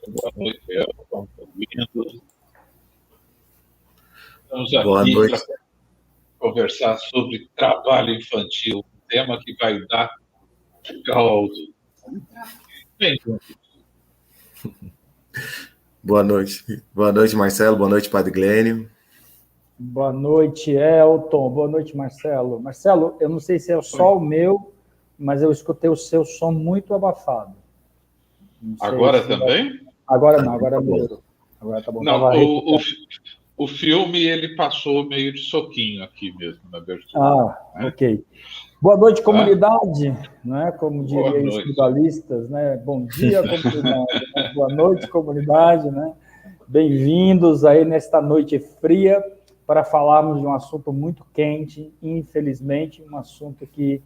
boa noite, Elton, bem-vindo. Estamos Boa aqui noite. para conversar sobre trabalho infantil, um tema que vai dar caldo. Bem, Boa noite, Marcelo. Boa noite, Padre Glênio. Boa noite, Elton. Boa noite, Marcelo. Marcelo, eu não sei se é só o meu, mas eu escutei o seu som muito abafado. agora também? Agora não, agora melhorou. Agora tá bom. Não, o filme ele passou meio de soquinho aqui mesmo, na abertura. Ok. Boa noite, comunidade, né? Como diriam os noite. tribalistas, né? Bom dia, comunidade. Né? Boa noite, comunidade, né? Bem-vindos aí nesta noite fria para falarmos de um assunto muito quente, infelizmente, um assunto que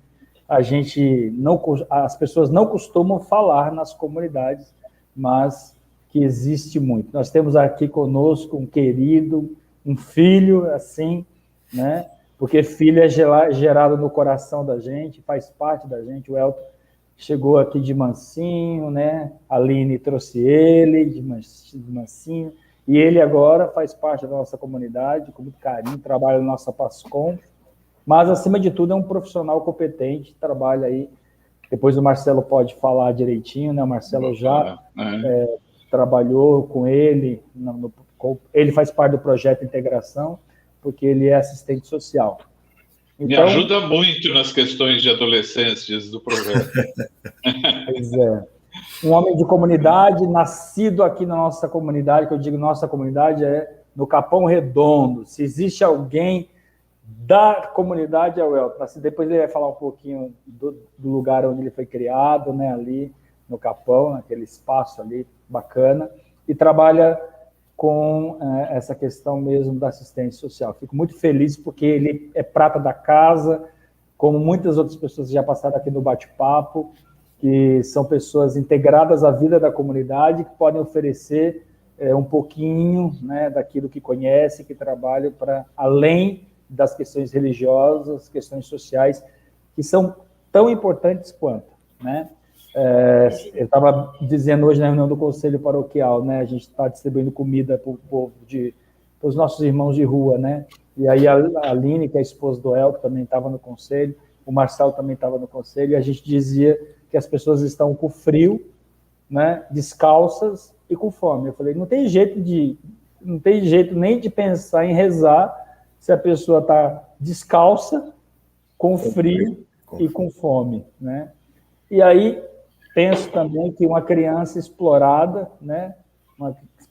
as pessoas não costumam falar nas comunidades, mas que existe muito. Nós temos aqui conosco um querido, um filho, assim, né? Porque filho é gerado no coração da gente, faz parte da gente. O Elton chegou aqui de mansinho, né? A Aline trouxe ele de mansinho, e ele agora faz parte da nossa comunidade, com muito carinho, trabalha na nossa Pascom, mas, acima de tudo, é um profissional competente, trabalha aí. Depois o Marcelo pode falar direitinho, né? O Marcelo já trabalhou com ele, ele faz parte do projeto Integração, porque ele é assistente social. Então, me ajuda muito nas questões de adolescências do projeto. Pois é. Um homem de comunidade, nascido aqui na nossa comunidade, que eu digo nossa comunidade, é no Capão Redondo. Se existe alguém da comunidade, é o Elton. Depois ele vai falar um pouquinho do lugar onde ele foi criado, né, ali no Capão, naquele espaço ali bacana, e trabalha com essa questão mesmo da assistência social. Fico muito feliz porque ele é prata da casa, como muitas outras pessoas que já passaram aqui no bate-papo, que são pessoas integradas à vida da comunidade, que podem oferecer um pouquinho, né, daquilo que conhecem, que trabalham para além das questões religiosas, questões sociais, que são tão importantes quanto, né? Eu estava dizendo hoje na reunião do Conselho Paroquial, né? A gente está distribuindo comida para o povo, para os nossos irmãos de rua, né? E aí a Aline, que é a esposa do Elton, também estava no Conselho, o Marcelo também estava no Conselho, e a gente dizia que as pessoas estão com frio, né? Descalças e com fome. Eu falei, não tem jeito nem de pensar em rezar se a pessoa está descalça, com frio e com fome, né? E aí penso também que uma criança explorada, né,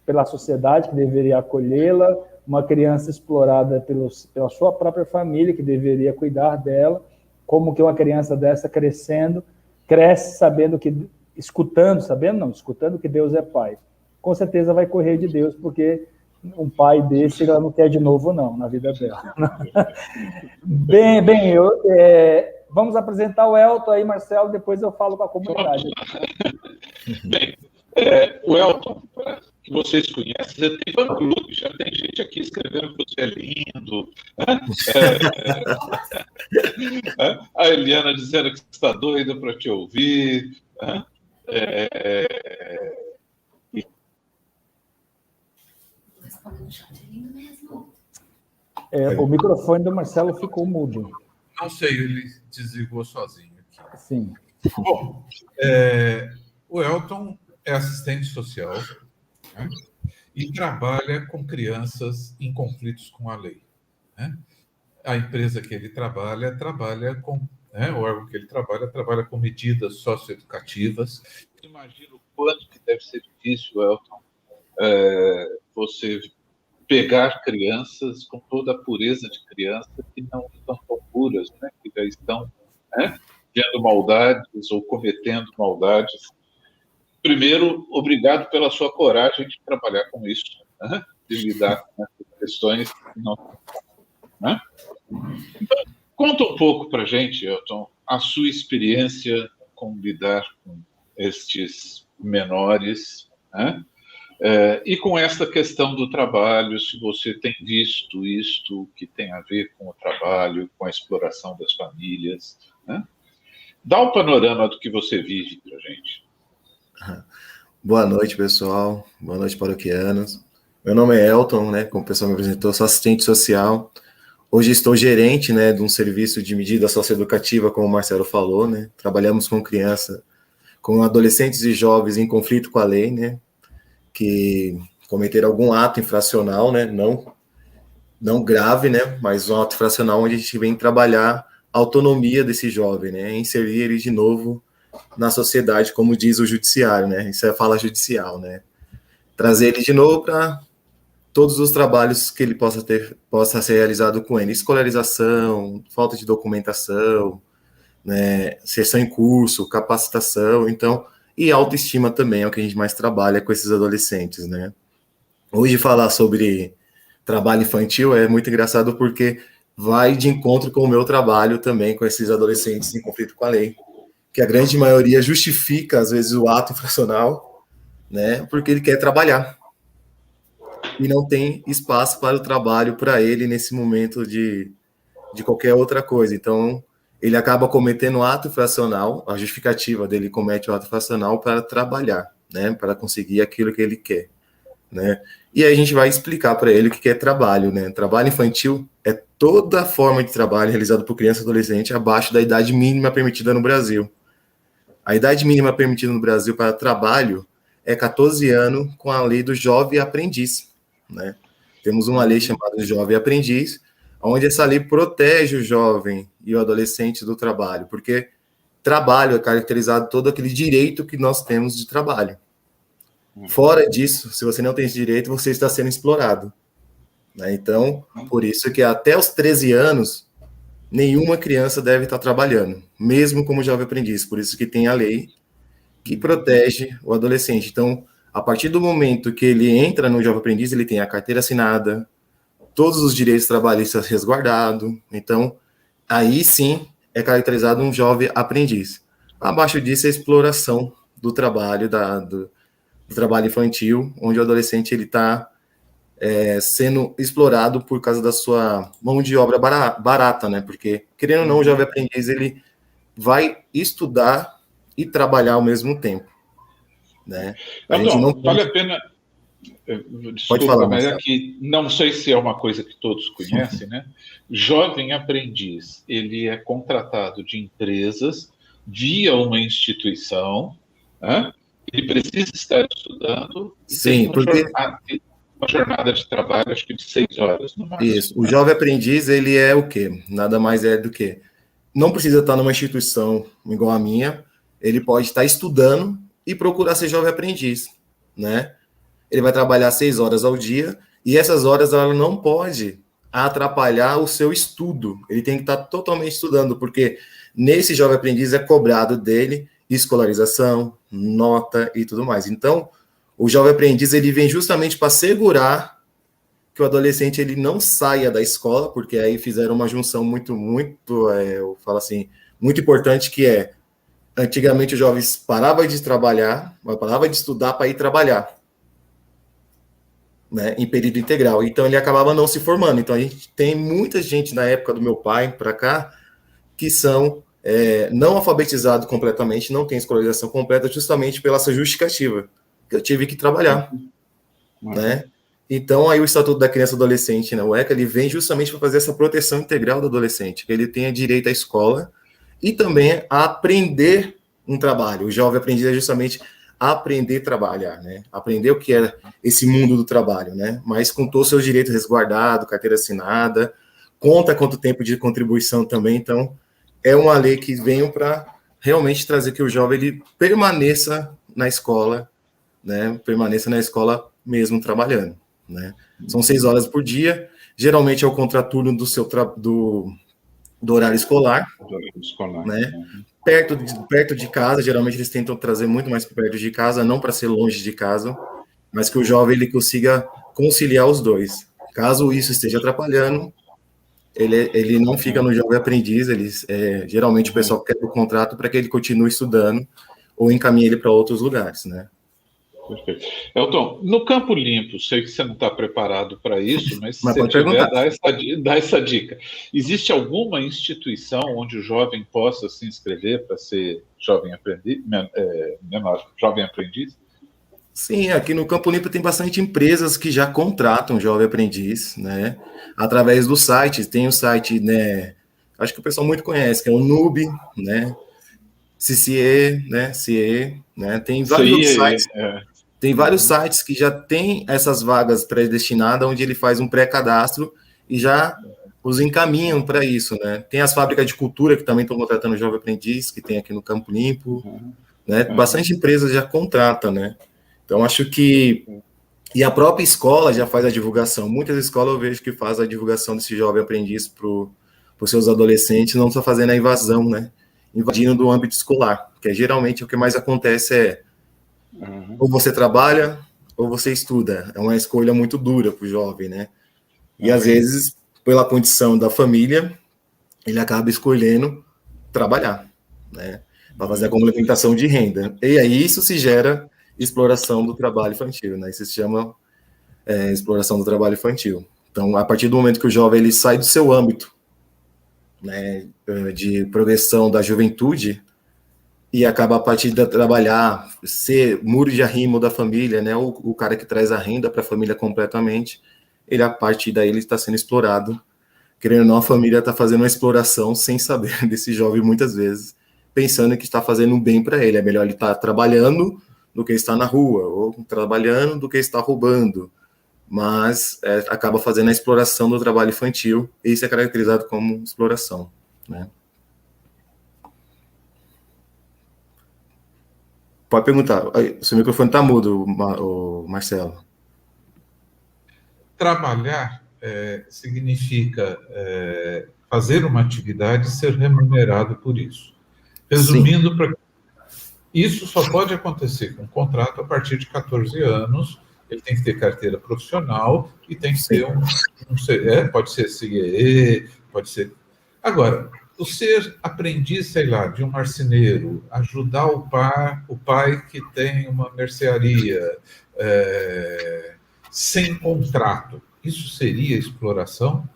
pela sociedade, que deveria acolhê-la, uma criança explorada pela sua própria família, que deveria cuidar dela, como que uma criança dessa crescendo, cresce sabendo que Deus é Pai. Com certeza vai correr de Deus, porque um pai desse ela não quer de novo, não, na vida dela. Vamos apresentar o Elton aí, Marcelo, depois eu falo com a comunidade. Bem, o Elton, que vocês conhecem, já tem fã-clube, já tem gente aqui escrevendo que você é lindo. A Eliana dizendo que está doida para te ouvir. O microfone do Marcelo ficou mudo. Não sei, ele desligou sozinho aqui. Sim. Bom, o Elton é assistente social, né, e trabalha com crianças em conflitos com a lei, né? A empresa que ele trabalha com, né, o órgão que ele trabalha com medidas socioeducativas. Imagino o quanto que deve ser difícil, Elton, você pegar crianças com toda a pureza de criança que não estão tão puras, né? Que já estão, né, vendo maldades ou cometendo maldades. Primeiro, obrigado pela sua coragem de trabalhar com isso, né? De lidar com essas questões que não, né? Então, conta um pouco para a gente, Elton, a sua experiência com lidar com estes menores, né? E com esta questão do trabalho, se você tem visto isto que tem a ver com o trabalho, com a exploração das famílias, né? Dá um panorama do que você vive para a gente. Boa noite, pessoal. Boa noite, paroquianos. Meu nome é Elton, né? Como o pessoal me apresentou, sou assistente social. Hoje estou gerente, né, de um serviço de medida socioeducativa, como o Marcelo falou, né? Trabalhamos com criança, com adolescentes e jovens em conflito com a lei, né? Que cometeram algum ato infracional, né? Não grave, né? Mas um ato infracional onde a gente vem trabalhar a autonomia desse jovem, né? Inserir ele de novo na sociedade, como diz o judiciário, né? Isso é a fala judicial, né? Trazer ele de novo para todos os trabalhos que ele possa ser realizado com ele, escolarização, falta de documentação, né? Sessão em curso, capacitação, então, e autoestima também é o que a gente mais trabalha com esses adolescentes, né? Hoje falar sobre trabalho infantil é muito engraçado porque vai de encontro com o meu trabalho também com esses adolescentes em conflito com a lei, que a grande maioria justifica, às vezes, o ato infracional, né, porque ele quer trabalhar. E não tem espaço para o trabalho para ele nesse momento de qualquer outra coisa. Então, ele acaba cometendo ato infracional, a justificativa dele comete o ato infracional para trabalhar, né, para conseguir aquilo que ele quer, né. E aí a gente vai explicar para ele o que é trabalho, né. Trabalho infantil é toda forma de trabalho realizado por criança e adolescente abaixo da idade mínima permitida no Brasil. A idade mínima permitida no Brasil para trabalho é 14 anos com a lei do jovem aprendiz, né? Temos uma lei chamada Jovem Aprendiz, onde essa lei protege o jovem e o adolescente do trabalho, porque trabalho é caracterizado todo aquele direito que nós temos de trabalho. Fora disso, se você não tem esse direito, você está sendo explorado, né? Então, por isso que até os 13 anos, nenhuma criança deve estar trabalhando, mesmo como jovem aprendiz. Por isso que tem a lei que protege o adolescente. Então, a partir do momento que ele entra no jovem aprendiz, ele tem a carteira assinada, todos os direitos trabalhistas resguardados. Então, aí sim é caracterizado um jovem aprendiz. Abaixo disso é a exploração do trabalho, do trabalho infantil, onde o adolescente ele está sendo explorado por causa da sua mão de obra barata, né? Porque, querendo ou não, o jovem aprendiz ele vai estudar e trabalhar ao mesmo tempo, né? A gente não vale a pena. Desculpa, falar, mas Marcelo. aqui não sei se é uma coisa que todos conhecem, né? Jovem aprendiz, ele é contratado de empresas via uma instituição, né? Ele precisa estar estudando e Sim, porque uma jornada de trabalho, acho que de 6 horas no máximo. isso, o jovem aprendiz ele é o quê? Nada mais é do que não precisa estar numa instituição igual a minha, ele pode estar estudando e procurar ser jovem aprendiz, né? Ele vai trabalhar 6 horas ao dia e essas horas ela não pode atrapalhar o seu estudo. Ele tem que estar totalmente estudando, porque nesse jovem aprendiz é cobrado dele escolarização, nota e tudo mais. Então, o jovem aprendiz ele vem justamente para segurar que o adolescente ele não saia da escola, porque aí fizeram uma junção muito, eu falo assim, muito importante, que é, antigamente os jovens paravam de trabalhar, paravam de estudar para ir trabalhar, né, em período integral. Então ele acabava não se formando. Então a gente tem muita gente na época do meu pai para cá que são não alfabetizados completamente, não tem escolarização completa, justamente pela essa justificativa, que eu tive que trabalhar, né? Então, aí o Estatuto da Criança e Adolescente, né, o ECA, ele vem justamente para fazer essa proteção integral do adolescente, que ele tenha direito à escola e também a aprender um trabalho. O jovem aprendiz é justamente aprender a trabalhar, né? Aprender o que é esse mundo do trabalho, né? Mas com todos os seus direitos resguardados, carteira assinada, conta quanto tempo de contribuição também. Então, é uma lei que veio para realmente trazer que o jovem ele permaneça na escola, né? Permaneça na escola mesmo trabalhando, né? São 6 horas por dia, geralmente é o contraturno do horário escolar, né? Perto de casa, geralmente eles tentam trazer muito mais perto de casa, não para ser longe de casa, mas que o jovem ele consiga conciliar os dois. Caso isso esteja atrapalhando, ele não fica no jovem aprendiz, geralmente o pessoal quer o contrato para que ele continue estudando ou encaminhe ele para outros lugares, né? Perfeito. Elton, no Campo Limpo, sei que você não está preparado para isso, mas se você tiver, dá essa dica. Existe alguma instituição onde o jovem possa se inscrever para ser jovem aprendiz? Sim, aqui no Campo Limpo tem bastante empresas que já contratam jovem aprendiz, né? Através do site, tem o site, né? Acho que o pessoal muito conhece, que é o Nube, né? CCE, né? CE, né? Tem Isso vários outros aí sites. Tem vários sites que já tem essas vagas predestinadas, onde ele faz um pré-cadastro e já os encaminham para isso, né? Tem as fábricas de cultura que também estão contratando jovem aprendiz, que tem aqui no Campo Limpo, né? Bastante empresas já contratam, né? Então, acho que... E a própria escola já faz a divulgação. Muitas escolas eu vejo que faz a divulgação desse jovem aprendiz para os seus adolescentes, não só fazendo a invasão, né? Invadindo do âmbito escolar. Porque geralmente o que mais acontece é ou você trabalha ou você estuda. É uma escolha muito dura para o jovem, né? E às vezes, pela condição da família, ele acaba escolhendo trabalhar, né? Para fazer a complementação de renda. E aí isso se gera exploração do trabalho infantil, né? Isso se chama exploração do trabalho infantil. Então, a partir do momento que o jovem ele sai do seu âmbito, né, de progressão da juventude e acaba a partir de trabalhar, ser muro de arrimo da família, né, o cara que traz a renda para a família completamente, ele a partir daí ele está sendo explorado. Querendo ou não, a família está fazendo uma exploração sem saber desse jovem muitas vezes, pensando que está fazendo um bem para ele. É melhor ele estar trabalhando do que estar na rua, ou trabalhando do que estar roubando. Mas acaba fazendo a exploração do trabalho infantil, e isso é caracterizado como exploração, né? Pode perguntar. Seu microfone está mudo, Marcelo. Trabalhar significa fazer uma atividade e ser remunerado por isso. Resumindo, isso só pode acontecer com um contrato a partir de 14 anos. Ele tem que ter carteira profissional e tem que ter pode ser CIE, pode ser... Agora, o ser aprendiz, sei lá, de um marceneiro, ajudar o pai que tem uma mercearia, sem contrato, isso seria exploração?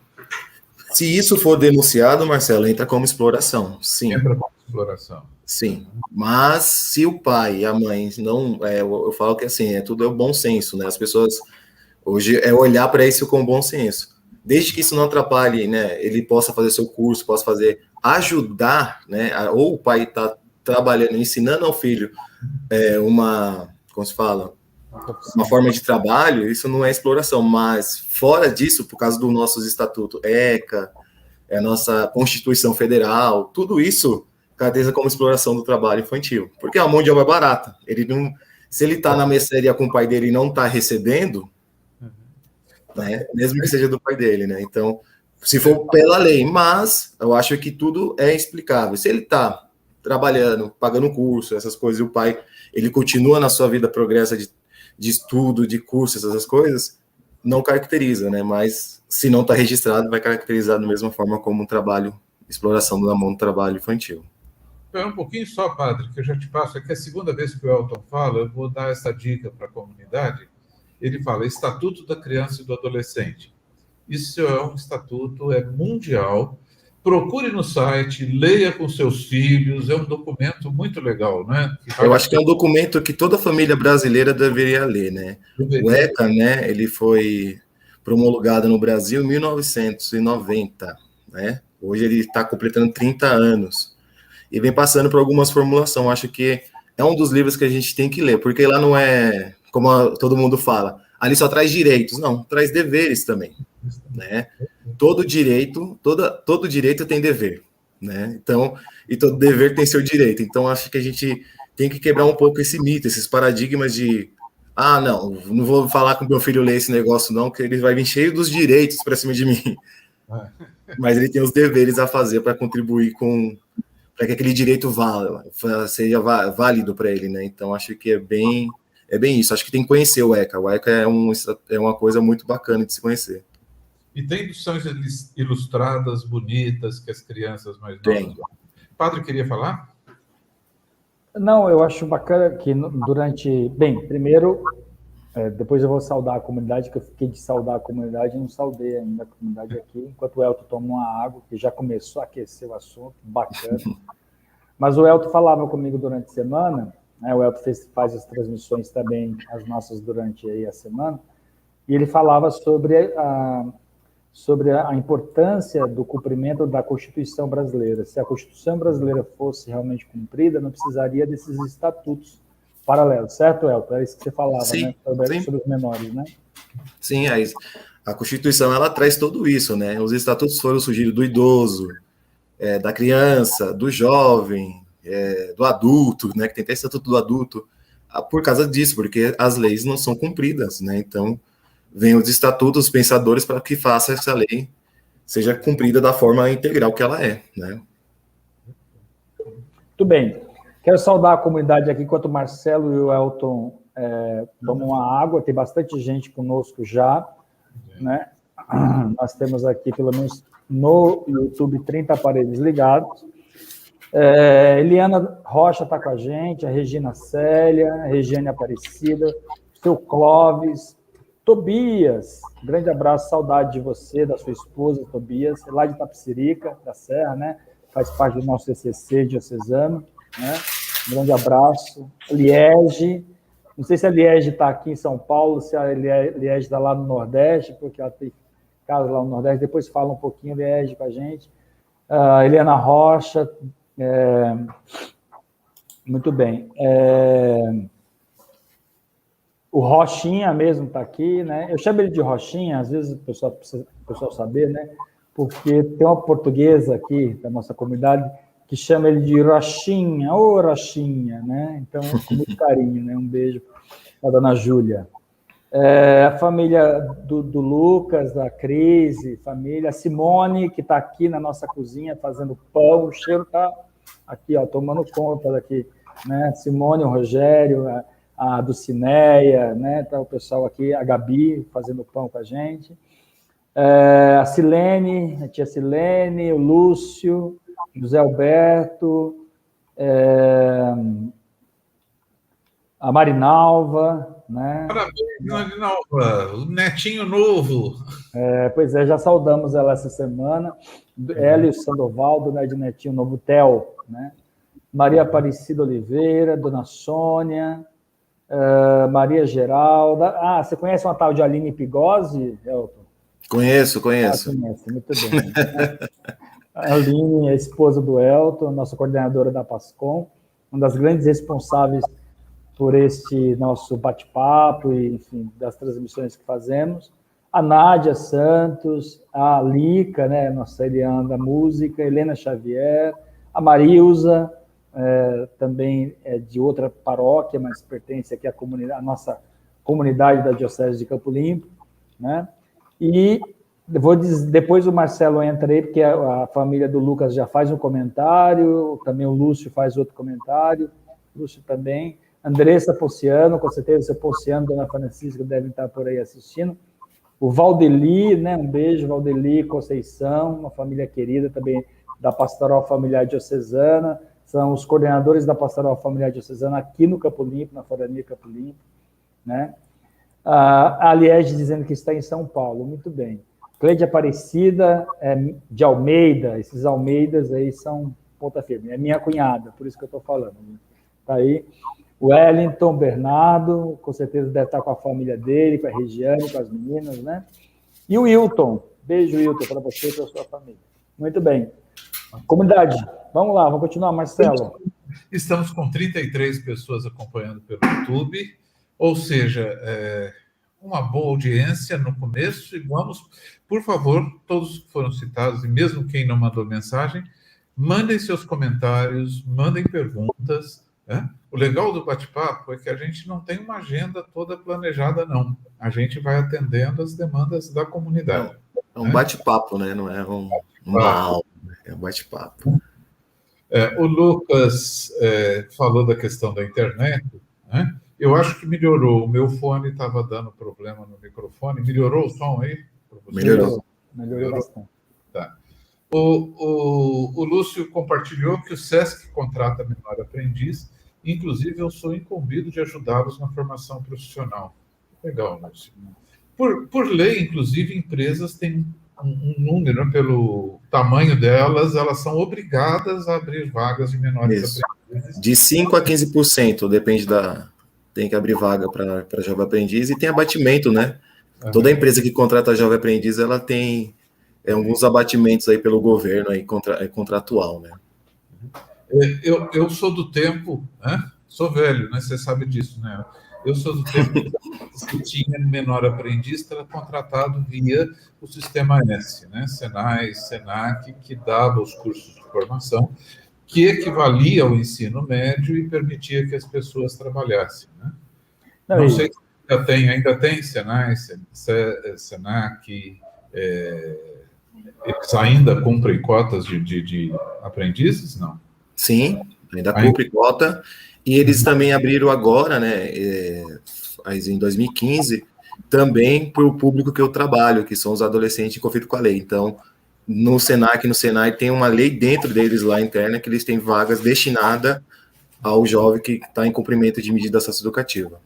Se isso for denunciado, Marcelo, entra como exploração, sim. Entra como exploração. Sim, mas se o pai e a mãe não... eu falo que assim, tudo é o bom senso, né? As pessoas hoje olhar para isso com bom senso. Desde que isso não atrapalhe, né? Ele possa fazer seu curso, possa ajudar, né? Ou o pai está trabalhando, ensinando ao filho como se fala? Uma forma de trabalho, isso não é exploração, mas fora disso, por causa dos nossos estatutos ECA, a nossa Constituição Federal, tudo isso caracteriza como exploração do trabalho infantil, porque a mão de obra é barata. Ele não, se ele está na mercearia com o pai dele e não está recebendo, né, mesmo que seja do pai dele, né? Então, se for pela lei, mas eu acho que tudo é explicável. Se ele está trabalhando, pagando curso, essas coisas, e o pai ele continua na sua vida progressa de estudo, de curso, essas coisas, não caracteriza, né? Mas se não está registrado, vai caracterizar da mesma forma como um trabalho, exploração da mão do trabalho infantil. Espera um pouquinho só, padre, que eu já te passo. É que a segunda vez que o Elton fala, eu vou dar essa dica para a comunidade. Ele fala Estatuto da Criança e do Adolescente. Isso é um estatuto, mundial. Procure no site, leia com seus filhos, é um documento muito legal, né? Eu acho que é um documento que toda família brasileira deveria ler, né? O ECA, né, ele foi promulgado no Brasil em 1990, né? Hoje ele está completando 30 anos. E vem passando por algumas formulações. Acho que é um dos livros que a gente tem que ler, porque lá não é, como todo mundo fala, ali só traz direitos, não, traz deveres também, né? Todo direito tem dever, né? Então, e todo dever tem seu direito. Então, acho que a gente tem que quebrar um pouco esse mito, esses paradigmas de não vou falar com meu filho ler esse negócio não, que ele vai vir cheio dos direitos para cima de mim. Mas ele tem os deveres a fazer para contribuir para que aquele direito seja válido para ele, né? Então, acho que é bem isso. Acho que tem que conhecer o ECA. O ECA é uma coisa muito bacana de se conhecer. E tem lições ilustradas, bonitas, que as crianças mais novas... O padre queria falar? Não, eu acho bacana que durante... Bem, primeiro, depois eu vou saudar a comunidade, que eu fiquei de saudar a comunidade e não saudei ainda a comunidade aqui, enquanto o Elton toma uma água, que já começou a aquecer o assunto, bacana. Mas o Elton falava comigo durante a semana né? O Elton faz as transmissões também, as nossas, durante aí a semana, e ele falava sobre a importância do cumprimento da Constituição brasileira. Se a Constituição brasileira fosse realmente cumprida, não precisaria desses estatutos paralelos, certo, Elton? É isso que você falava, Sim, né? Sobre os menores, né? Sim, a Constituição, ela traz tudo isso, né? Os estatutos foram surgidos do idoso, da criança, do jovem, do adulto, né? Que tem até estatuto do adulto, por causa disso, porque as leis não são cumpridas, né? Então, vem os estatutos, os pensadores, para que faça essa lei seja cumprida da forma integral que ela é, né? Muito bem. Quero saudar a comunidade aqui, enquanto o Marcelo e o Elton tomam uma água. Tem bastante gente conosco já, né? Nós temos aqui, pelo menos no YouTube, 30 aparelhos ligados. Eliana Rocha está com a gente, a Regina Célia, a Regiane Aparecida, o seu Clóvis, Tobias, grande abraço, saudade de você, da sua esposa, Tobias, lá de Itapecerica, da Serra, né? Faz parte do nosso CCC diocesano, né? Um grande abraço. Liege, não sei se a Liege está aqui em São Paulo, se a Liege está lá no Nordeste, porque ela tem casa lá no Nordeste, depois fala um pouquinho, Liege, com a gente. Eliana Rocha, muito bem. O Rochinha mesmo está aqui, né? Eu chamo ele de Rochinha, às vezes o pessoal precisa saber, né? Porque tem uma portuguesa aqui da nossa comunidade que chama ele de Rochinha, ô Rochinha, né? Então, com muito carinho, né? Um beijo para a dona Júlia. A família do Lucas, da Cris, família, a Simone, que está aqui na nossa cozinha fazendo pão, o cheiro está aqui, ó, tomando conta daqui, né? Simone, o Rogério, a Dulcineia, né? Tá o pessoal aqui, a Gabi fazendo pão com a gente. A Silene, a tia Silene, o Lúcio, José Alberto, a Marinalva, né? Parabéns, Marinalva, o netinho novo. Pois é, já saudamos ela essa semana. Ela e o Sandovaldo, né, de netinho novo, Theo, né? Maria Aparecida Oliveira, Dona Sônia, Maria Geralda. Você conhece uma tal de Aline Pigozzi, Elton? Conheço. Conhece, muito bem. A Aline é a esposa do Elton, nossa coordenadora da PASCOM, uma das grandes responsáveis por este nosso bate-papo e, enfim, das transmissões que fazemos. A Nádia Santos, a Lica, né, nossa Eliana da música, Helena Xavier, a Marilza, também é de outra paróquia, mas pertence aqui à nossa comunidade da Diocese de Campo Limpo, né? E depois o Marcelo entra aí, porque a família do Lucas já faz um comentário, também o Lúcio faz outro comentário, Lúcio também, Andressa Ponciano, com certeza o seu Ponciano, Dona Francisca devem estar por aí assistindo, o Valdeli, né, um beijo, Valdeli Conceição, uma família querida também da Pastoral Familiar Diocesana, são os coordenadores da Pastoral Familiar Diocesana aqui no Campo Limpo, na Forania Campo Limpo, né? A Liege dizendo que está em São Paulo, muito bem. Cleide Aparecida, de Almeida, esses Almeidas aí são ponta firme, é minha cunhada, por isso que eu estou falando. Está aí. O Wellington Bernardo, com certeza deve estar com a família dele, com a Regiane, com as meninas, né? E o Wilton, beijo, Wilton, para você e para a sua família. Muito bem. Comunidade, vamos lá, vamos continuar, Marcelo. Estamos com 33 pessoas acompanhando pelo YouTube, ou seja, uma boa audiência no começo, e vamos, por favor, todos que foram citados, e mesmo quem não mandou mensagem, mandem seus comentários, mandem perguntas, né? O legal do bate-papo é que a gente não tem uma agenda toda planejada, não. A gente vai atendendo as demandas da comunidade. É um bate-papo, né? Não é uma aula, é um bate-papo. O Lucas falou da questão da internet, né? Eu acho que melhorou. O meu fone estava dando problema no microfone. Melhorou o som aí? Melhorou bastante. Tá. O Lúcio compartilhou que o SESC contrata menor aprendiz. Inclusive, eu sou incumbido de ajudá-los na formação profissional. Legal, Lúcio. Por lei, inclusive, empresas têm um número, pelo tamanho delas, elas são obrigadas a abrir vagas de menores De 5% a 15%, depende da... Tem que abrir vaga para jovem aprendiz e tem abatimento, né? Toda empresa que contrata jovem aprendiz, ela tem alguns abatimentos aí pelo governo, aí, contratual, né? Eu sou do tempo, né? Sou velho, né? Você sabe disso, né? Eu sou do tempo que tinha menor aprendiz, que era contratado via o Sistema S, né? Senai, Senac, que dava os cursos de formação, que equivalia ao ensino médio e permitia que as pessoas trabalhassem, né? Não sei se ainda tem Senai, Senac, eles ainda cumprem cotas de aprendizes? Não. Sim, ainda cumpre cota. E eles também abriram agora, né, em 2015, também para o público que eu trabalho, que são os adolescentes em conflito com a lei. Então, no Senac e no Senai tem uma lei dentro deles lá interna que eles têm vagas destinadas ao jovem que está em cumprimento de medida socioeducativa.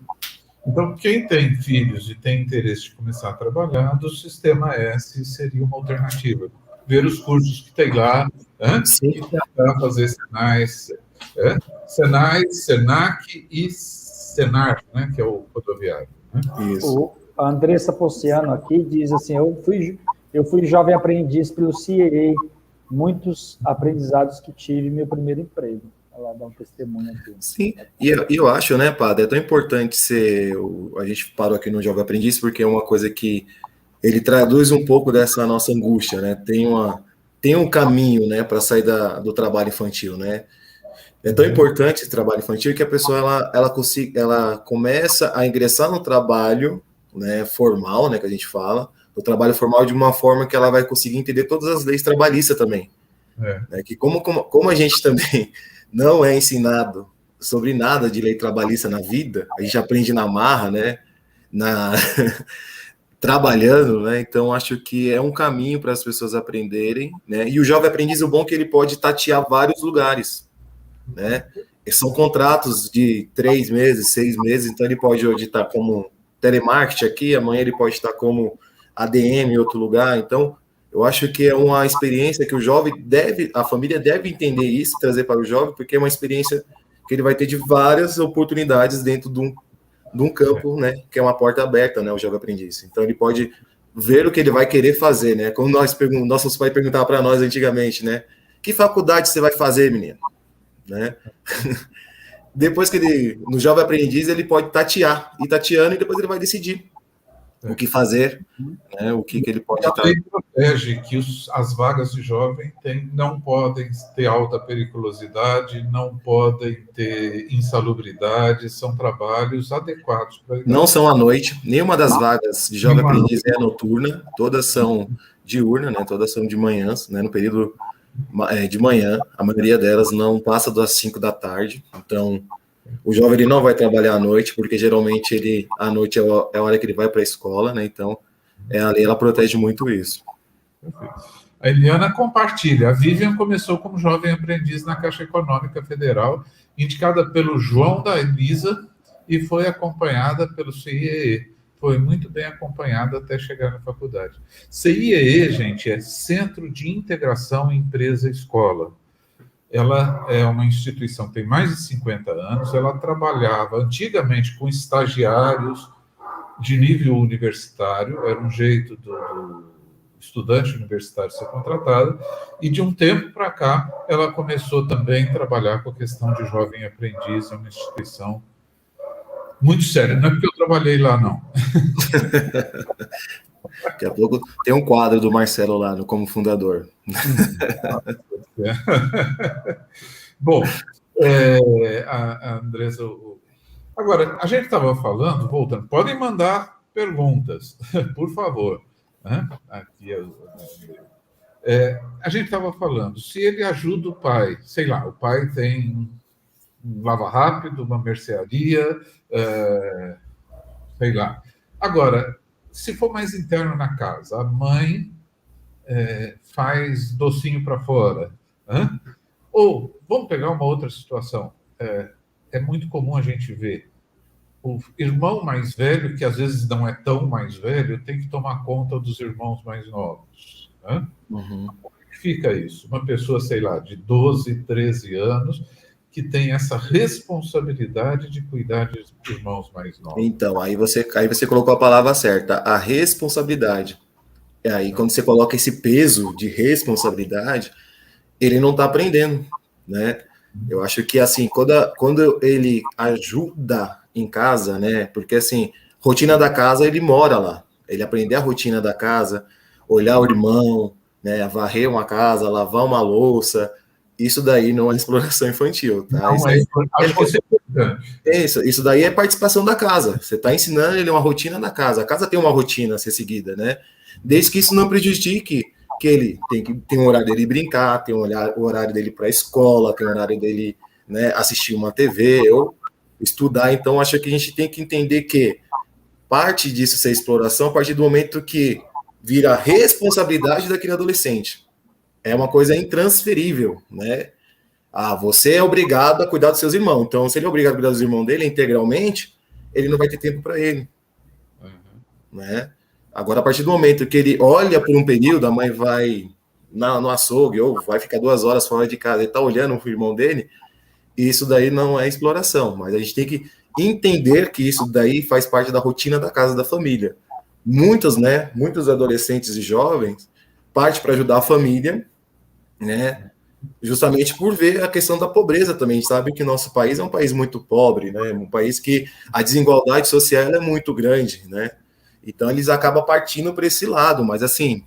Então, quem tem filhos e tem interesse de começar a trabalhar, do Sistema S seria uma alternativa. Ver os cursos que tem lá, e tentar fazer Senai, Senac e Senar, né, que é o rodoviário. Né? Isso. A Andressa Ponciano aqui diz assim, eu fui jovem aprendiz pelo CAA, muitos aprendizados que tive meu primeiro emprego. Ela dá um testemunho aqui. Sim, e eu acho, né, Padre, é tão importante a gente parou aqui no Jovem Aprendiz, porque é uma coisa que ele traduz um pouco dessa nossa angústia, né, tem um caminho, né, para sair do trabalho infantil, né, é tão importante esse trabalho infantil que a pessoa, ela começa a ingressar no trabalho, né, formal, né, que a gente fala, no trabalho formal de uma forma que ela vai conseguir entender todas as leis trabalhistas também, né, que como a gente também não é ensinado sobre nada de lei trabalhista na vida, a gente aprende na marra, né, trabalhando, né, então acho que é um caminho para as pessoas aprenderem, né, e o jovem aprendiz, o bom é que ele pode tatear vários lugares, né, são contratos de 3 meses, 6 meses, então ele pode hoje estar como telemarketing aqui, amanhã ele pode estar como ADM em outro lugar, então eu acho que é uma experiência que o jovem a família deve entender isso, trazer para o jovem, porque é uma experiência que ele vai ter de várias oportunidades dentro de um campo, né, que é uma porta aberta, né, o jovem aprendiz. Então ele pode ver o que ele vai querer fazer, né, como nossos pais perguntavam para nós antigamente, né, que faculdade você vai fazer, menino? Né? Depois que no jovem aprendiz, ele pode tatear, e tateando, e depois ele vai decidir o que fazer, né, o que ele pode estar. A lei protege que as vagas de jovem não podem ter alta periculosidade, não podem ter insalubridade, são trabalhos adequados para a idade. Não são à noite, nenhuma das vagas de jovem aprendiz é noturna, todas são diurna, né, todas são de manhãs, né, no período de manhã, a maioria delas não passa das 5 da tarde, então o jovem ele não vai trabalhar à noite, porque geralmente à noite é a hora que ele vai para a escola, né? Então, a lei ela protege muito isso. A Eliana compartilha. A Vivian começou como jovem aprendiz na Caixa Econômica Federal, indicada pelo João da Elisa e foi acompanhada pelo CIEE. Foi muito bem acompanhada até chegar na faculdade. CIEE, gente, é Centro de Integração Empresa-Escola. Ela é uma instituição que tem mais de 50 anos, ela trabalhava antigamente com estagiários de nível universitário, era um jeito do estudante universitário ser contratado, e de um tempo para cá ela começou também a trabalhar com a questão de jovem aprendiz, é uma instituição muito séria, não é porque eu trabalhei lá, não. Daqui a pouco tem um quadro do Marcelo lá como fundador. Bom, a Andressa... Agora, a gente estava falando, voltando, podem mandar perguntas, por favor. Né? Aqui, a gente estava falando, se ele ajuda o pai, sei lá, o pai tem um lava-rápido, uma mercearia, sei lá. Agora, se for mais interno na casa, a mãe faz docinho para fora. Ou, vamos pegar uma outra situação. É muito comum a gente ver o irmão mais velho, que às vezes não é tão mais velho, tem que tomar conta dos irmãos mais novos. Como é que fica isso? Uma pessoa, sei lá, de 12, 13 anos, que tem essa responsabilidade de cuidar de irmãos mais novos? Então, aí você colocou a palavra certa, a responsabilidade. E aí, quando você coloca esse peso de responsabilidade, ele não está aprendendo, né? Eu acho que, assim, quando ele ajuda em casa, né? Porque, assim, rotina da casa, ele mora lá. Ele aprender a rotina da casa, olhar o irmão, né? Varrer uma casa, lavar uma louça, isso daí não é exploração infantil, tá? Não, acho que isso é importante. Isso daí é participação da casa. Você está ensinando ele uma rotina da casa. A casa tem uma rotina a ser seguida, né? Desde que isso não prejudique que ele tem um horário dele brincar, tem o horário dele para a escola, tem o horário dele, né, assistir uma TV ou estudar. Então, acho que a gente tem que entender que parte disso ser exploração a partir do momento que vira responsabilidade daquele adolescente. É uma coisa intransferível, né? Você é obrigado a cuidar dos seus irmãos. Então, se ele é obrigado a cuidar dos irmãos dele integralmente, ele não vai ter tempo para ele. Né? Agora, a partir do momento que ele olha por um período, a mãe vai no açougue ou vai ficar 2 horas fora de casa e está olhando o irmão dele, isso daí não é exploração. Mas a gente tem que entender que isso daí faz parte da rotina da casa da família. Muitos adolescentes e jovens partem para ajudar a família, né? Justamente por ver a questão da pobreza também. A gente sabe que nosso país é um país muito pobre, né? Um país que a desigualdade social é muito grande, né? Então eles acabam partindo para esse lado, mas assim,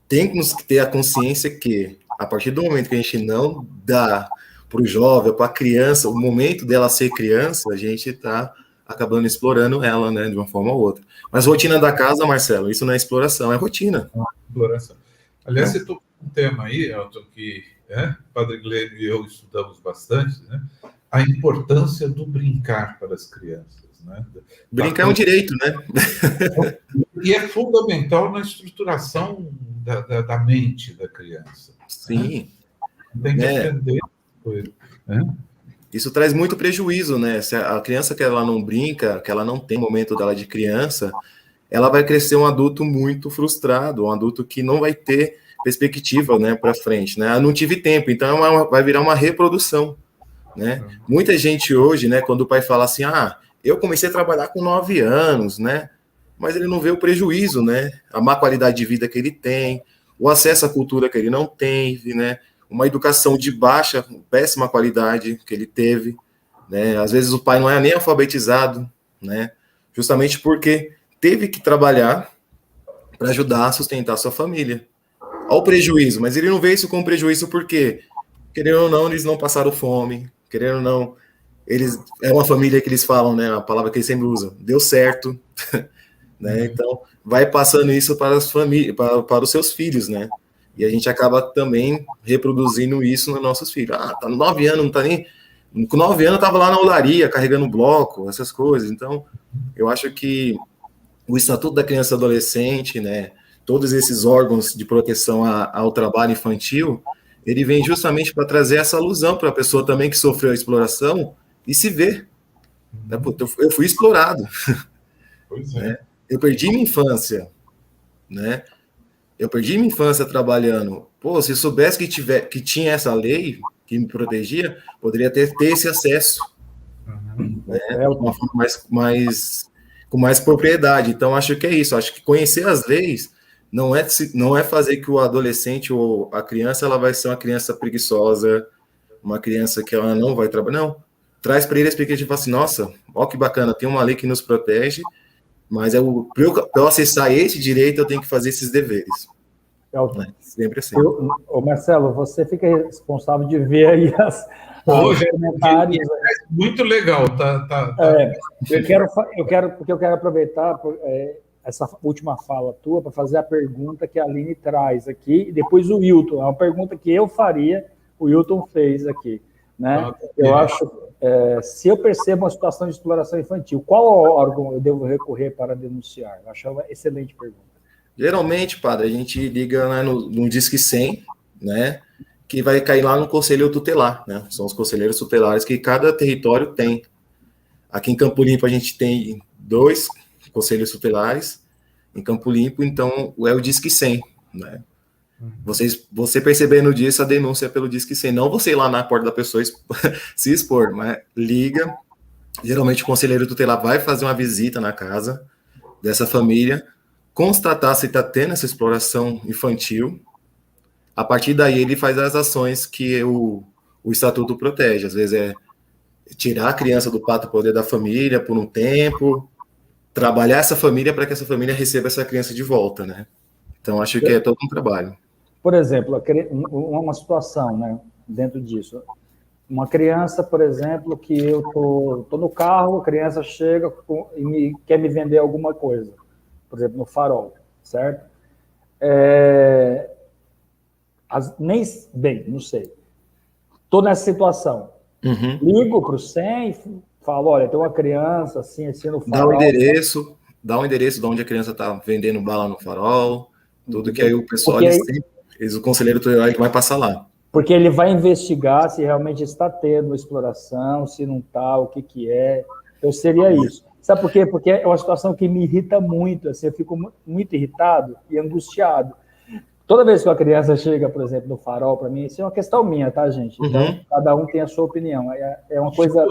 tem que ter a consciência que a partir do momento que a gente não dá para o jovem, para a criança, o momento dela ser criança, a gente está acabando explorando ela, né, de uma forma ou outra. Mas rotina da casa, Marcelo, isso não é exploração, é rotina. Exploração. Aliás, você tocou um tema aí, Elton, que Padre Glênio e eu estudamos bastante, né? A importância do brincar para as crianças. Né? Brincar é um direito, né? E é fundamental na estruturação da mente da criança. Sim. Né? Tem que aprender coisa. Né? Isso traz muito prejuízo, né? Se a criança que ela não brinca, que ela não tem momento dela de criança, ela vai crescer um adulto muito frustrado, um adulto que não vai ter perspectiva, né, para frente, né? Não tive tempo, então vai virar uma reprodução, né? Muita gente hoje, né, quando o pai fala assim, eu comecei a trabalhar com 9 anos, né? Mas ele não vê o prejuízo, né? A má qualidade de vida que ele tem, o acesso à cultura que ele não teve, né? Uma educação de baixa, péssima qualidade que ele teve, né? Às vezes o pai não é nem alfabetizado, né? Justamente porque teve que trabalhar para ajudar a sustentar a sua família. Olha o prejuízo, mas ele não vê isso como prejuízo porque, querendo ou não, eles não passaram fome, querendo ou não, é uma família que eles falam, né? A palavra que eles sempre usam, deu certo, né? Então, vai passando isso para as famílias, para os seus filhos, né? E a gente acaba também reproduzindo isso nos nossos filhos. Tá 9 anos, não tá nem. Com 9 anos, estava lá na olaria, carregando bloco, essas coisas. Então, eu acho que o Estatuto da Criança e Adolescente, né? Todos esses órgãos de proteção ao trabalho infantil, ele vem justamente para trazer essa alusão para a pessoa também que sofreu a exploração e se ver. Né? Eu fui explorado. Pois é. Né? Eu perdi minha infância. Né? Eu perdi minha infância trabalhando. Se eu soubesse que tinha essa lei que me protegia, poderia ter esse acesso. Né? De uma forma com mais propriedade. Então, acho que é isso. Acho que conhecer as leis não é fazer que o adolescente ou a criança ela vai ser uma criança preguiçosa, uma criança que ela não vai trabalhar. Não. Traz para ele a perspectiva assim, nossa, olha que bacana, tem uma lei que nos protege, mas para eu acessar esse direito, eu tenho que fazer esses deveres. Né? Sempre assim. Marcelo, você fica responsável de ver aí os comentários. Muito legal, tá. Eu quero aproveitar essa última fala tua para fazer a pergunta que a Aline traz aqui, e depois o Wilton. É uma pergunta que eu faria, o Wilton fez aqui. Né? Eu acho, se eu percebo uma situação de exploração infantil, qual órgão eu devo recorrer para denunciar? Eu acho uma excelente pergunta. Geralmente, padre, a gente liga, né, no Disque 100, né, que vai cair lá no conselho tutelar, né? São os conselheiros tutelares que cada território tem. Aqui em Campo Limpo a gente tem 2 conselhos tutelares em Campo Limpo, então é o Disque 100, né? Você percebendo disso, a denúncia é pelo Disque 100. Não você ir lá na porta da pessoa se expor, mas liga. Geralmente o conselheiro tutelar vai fazer uma visita na casa dessa família, constatar se está tendo essa exploração infantil. A partir daí ele faz as ações que o estatuto protege. Às vezes é tirar a criança do pátrio poder da família por um tempo, trabalhar essa família para que essa família receba essa criança de volta, né? Então acho que é todo um trabalho. Por exemplo, uma situação, né, dentro disso. Uma criança, por exemplo, que eu tô no carro, a criança chega e quer me vender alguma coisa, por exemplo, no farol, certo? Bem, não sei. Estou nessa situação. Uhum. Ligo para o 100, falo, olha, tem uma criança assim no farol. Dá o endereço de onde a criança está vendendo bala no farol, tudo que aí o pessoal, o conselheiro tutelar vai passar lá. Porque ele vai investigar se realmente está tendo exploração, se não está, o que é. Então, seria isso. Sabe por quê? Porque é uma situação que me irrita muito, assim, eu fico muito irritado e angustiado. Toda vez que uma criança chega, por exemplo, no farol, para mim, isso é uma questão minha, tá, gente? Então, cada um tem a sua opinião. É uma coisa...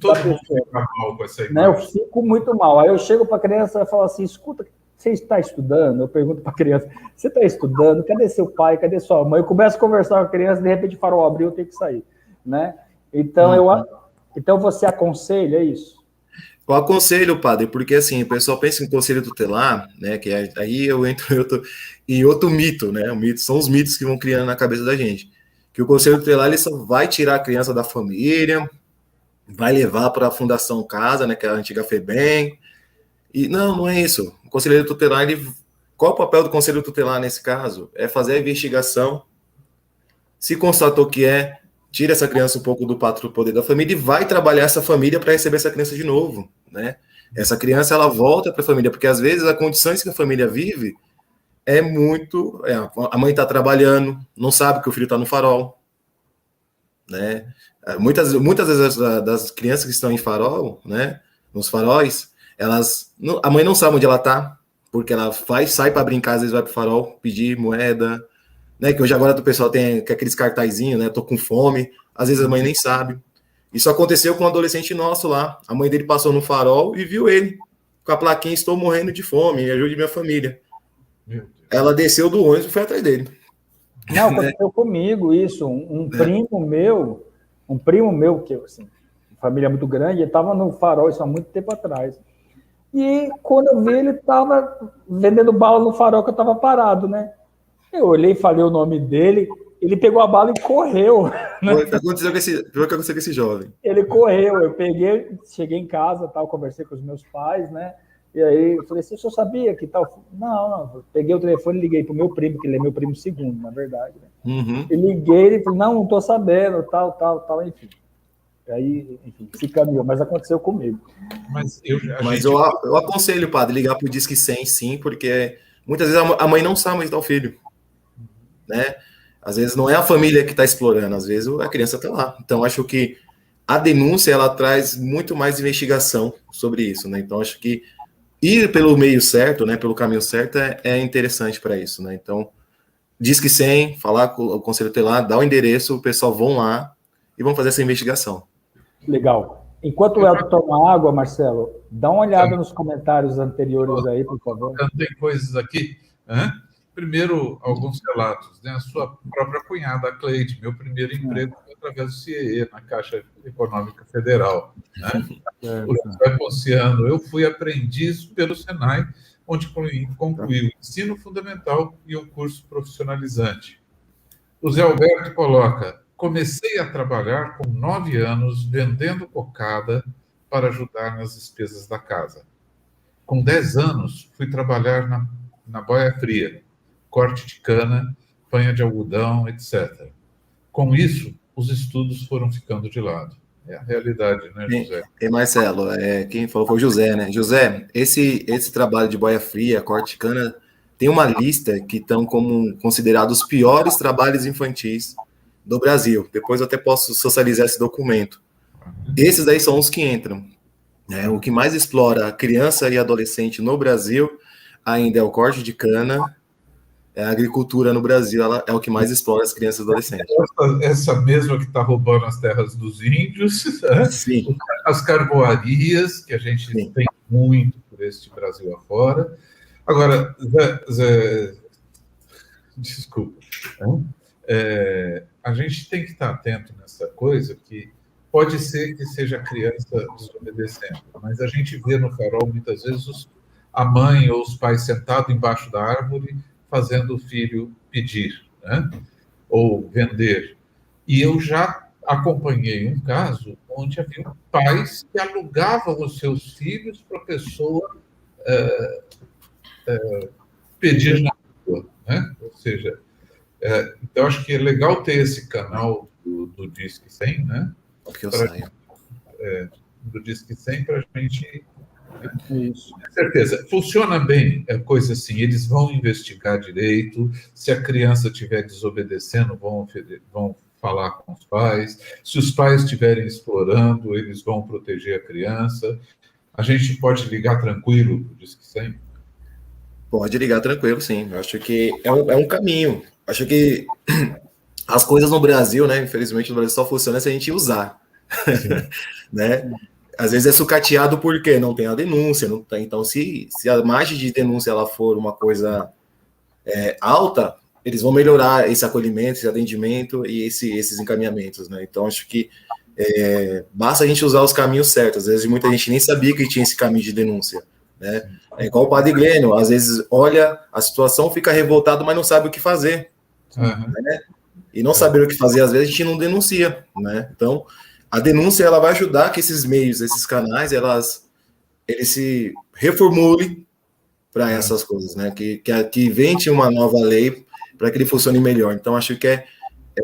Todo mundo fica mal com essa imagem. Né? Eu fico muito mal. Aí eu chego para a criança e falo assim, escuta, você está estudando? Eu pergunto para a criança, você está estudando? Cadê seu pai? Cadê sua mãe? Eu começo a conversar com a criança, de repente o farol abriu, eu tenho que sair. Né? Então, então você aconselha isso? Eu aconselho, padre, porque assim, o pessoal pensa em conselho tutelar, né, que aí eu entro em outro mito, né, são os mitos que vão criando na cabeça da gente, que o conselho tutelar ele só vai tirar a criança da família, vai levar para a Fundação Casa, né, que é a antiga FEBEM, e não é isso. O conselheiro tutelar, qual o papel do conselho tutelar nesse caso? É fazer a investigação, se constatou que tira essa criança um pouco do pátrio poder da família e vai trabalhar essa família para receber essa criança de novo, né? Essa criança, ela volta para a família, porque às vezes as condições que a família vive é muito... a mãe está trabalhando, não sabe que o filho está no farol, né? Muitas vezes das crianças que estão em farol, né, nos faróis, a mãe não sabe onde ela está, porque ela sai para brincar, às vezes vai para o farol pedir moeda, né, que hoje agora o pessoal tem aqueles cartazinhos, né, tô com fome, às vezes a mãe nem sabe. Isso aconteceu com um adolescente nosso lá, a mãe dele passou no farol e viu ele, com a plaquinha, estou morrendo de fome, me ajude minha família. Ela desceu do ônibus e foi atrás dele. Não, aconteceu comigo isso, um primo meu, que assim, família muito grande, ele estava no farol isso há muito tempo atrás. E quando eu vi, ele estava vendendo bala no farol que eu estava parado, né? Eu olhei e falei o nome dele, ele pegou a bala e correu. Né? Foi o que aconteceu com esse jovem. Ele correu, eu cheguei em casa, tal, conversei com os meus pais, né? E aí eu falei, você só sabia que tal? Não, peguei o telefone e liguei pro meu primo, que ele é meu primo segundo, na verdade. Né? Uhum. E liguei, ele falou, não tô sabendo, tal, enfim. Aí, enfim, se caminhou, mas aconteceu comigo. Mas eu aconselho, padre, ligar pro Disque 100, sim, porque muitas vezes a mãe não sabe onde está o filho, né? Às vezes não é a família que está explorando, às vezes a criança está lá. Então, acho que a denúncia, ela traz muito mais investigação sobre isso, né? Então, acho que ir pelo meio certo, né, pelo caminho certo, é interessante para isso, né? Então, Disque 100, falar com o conselho tutelar, dar o endereço, o pessoal vão lá e vão fazer essa investigação. Legal. Enquanto o Elton toma água, Marcelo, dá uma olhada nos comentários anteriores aí, por favor. Tem coisas aqui. Primeiro, alguns relatos. Né? A sua própria cunhada, a Cleide, meu primeiro emprego foi através do CIE, na Caixa Econômica Federal. Né? O José Ponciano, eu fui aprendiz pelo Senai, onde concluí o ensino fundamental e um curso profissionalizante. O Zé Alberto coloca, comecei a trabalhar com 9 anos vendendo cocada para ajudar nas despesas da casa. Com 10 anos, fui trabalhar na boia fria, corte de cana, panha de algodão, etc. Com isso, os estudos foram ficando de lado. É a realidade, né, José? E Marcelo, quem falou foi o José, né? José, esse trabalho de boia fria, corte de cana, tem uma lista que estão como considerados os piores trabalhos infantis do Brasil. Depois eu até posso socializar esse documento. Esses daí são os que entram. O que mais explora a criança e adolescente no Brasil ainda é o corte de cana, a agricultura no Brasil ela é o que mais explora as crianças e adolescentes. Essa mesma que está roubando as terras dos índios, Sim. As carboarias, que a gente Sim. tem muito por este Brasil afora. Agora, Zé, desculpa, a gente tem que estar atento nessa coisa que pode ser que seja a criança desobedecendo, mas a gente vê no farol muitas vezes a mãe ou os pais sentados embaixo da árvore fazendo o filho pedir, né? Ou vender. E eu já acompanhei um caso onde havia pais que alugavam os seus filhos para a pessoa pedir na rua, né? Ou seja, então acho que é legal ter esse canal do Disque 100, né? Que eu saio. Do Disque 100 para a gente... Isso. Com certeza. Funciona bem, coisa assim, eles vão investigar direito, se a criança estiver desobedecendo, vão falar com os pais, se os pais estiverem explorando, eles vão proteger a criança. A gente pode ligar tranquilo, diz que sim? Pode ligar tranquilo, sim. Eu acho que é um caminho. Acho que as coisas no Brasil, né, infelizmente no Brasil só funciona se a gente usar. Né? Às vezes é sucateado porque não tem a denúncia, não tem. Então, se a margem de denúncia ela for uma coisa alta, eles vão melhorar esse acolhimento, esse atendimento e esses encaminhamentos, né? Então, acho que basta a gente usar os caminhos certos. Às vezes, muita gente nem sabia que tinha esse caminho de denúncia, né? É igual o Padre Glênio, às vezes olha a situação, fica revoltado, mas não sabe o que fazer. Né? E não saber o que fazer, às vezes, a gente não denuncia, né? Então, a denúncia ela vai ajudar que esses meios, esses canais, eles se reformulem para essas coisas, né? Que invente uma nova lei para que ele funcione melhor. Então, acho que é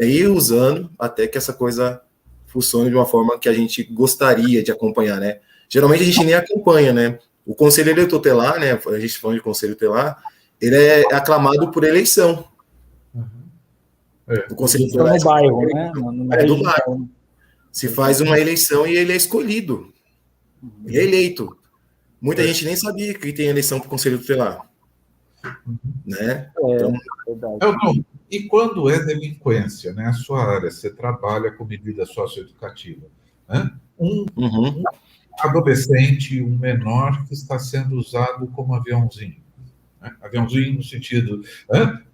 ir usando até que essa coisa funcione de uma forma que a gente gostaria de acompanhar, né? Geralmente a gente nem acompanha, né? O conselheiro tutelar, né? A gente fala de conselho tutelar, ele é aclamado por eleição. O conselho tutelar no bairro, né? Do bairro. Se faz uma eleição e ele é escolhido. Ele é eleito. Muita gente nem sabia que tem eleição para o conselho tutelar. Né? Então, e quando é delinquência, né? A sua área, você trabalha com medida socioeducativa, né? Um adolescente, um menor que está sendo usado como aviãozinho. Né? Aviãozinho no sentido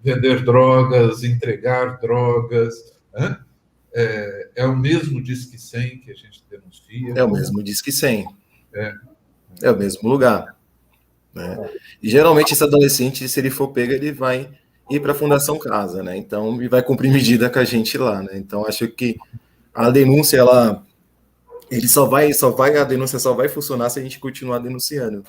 vender drogas, entregar drogas. É o mesmo Disque 100 que a gente denuncia. É o mesmo Disque 100. É o mesmo lugar. Né? E geralmente esse adolescente, se ele for pego, ele vai ir para a Fundação Casa, né? Então, ele vai cumprir medida com a gente lá, né? Então, acho que a denúncia, a denúncia só vai funcionar se a gente continuar denunciando.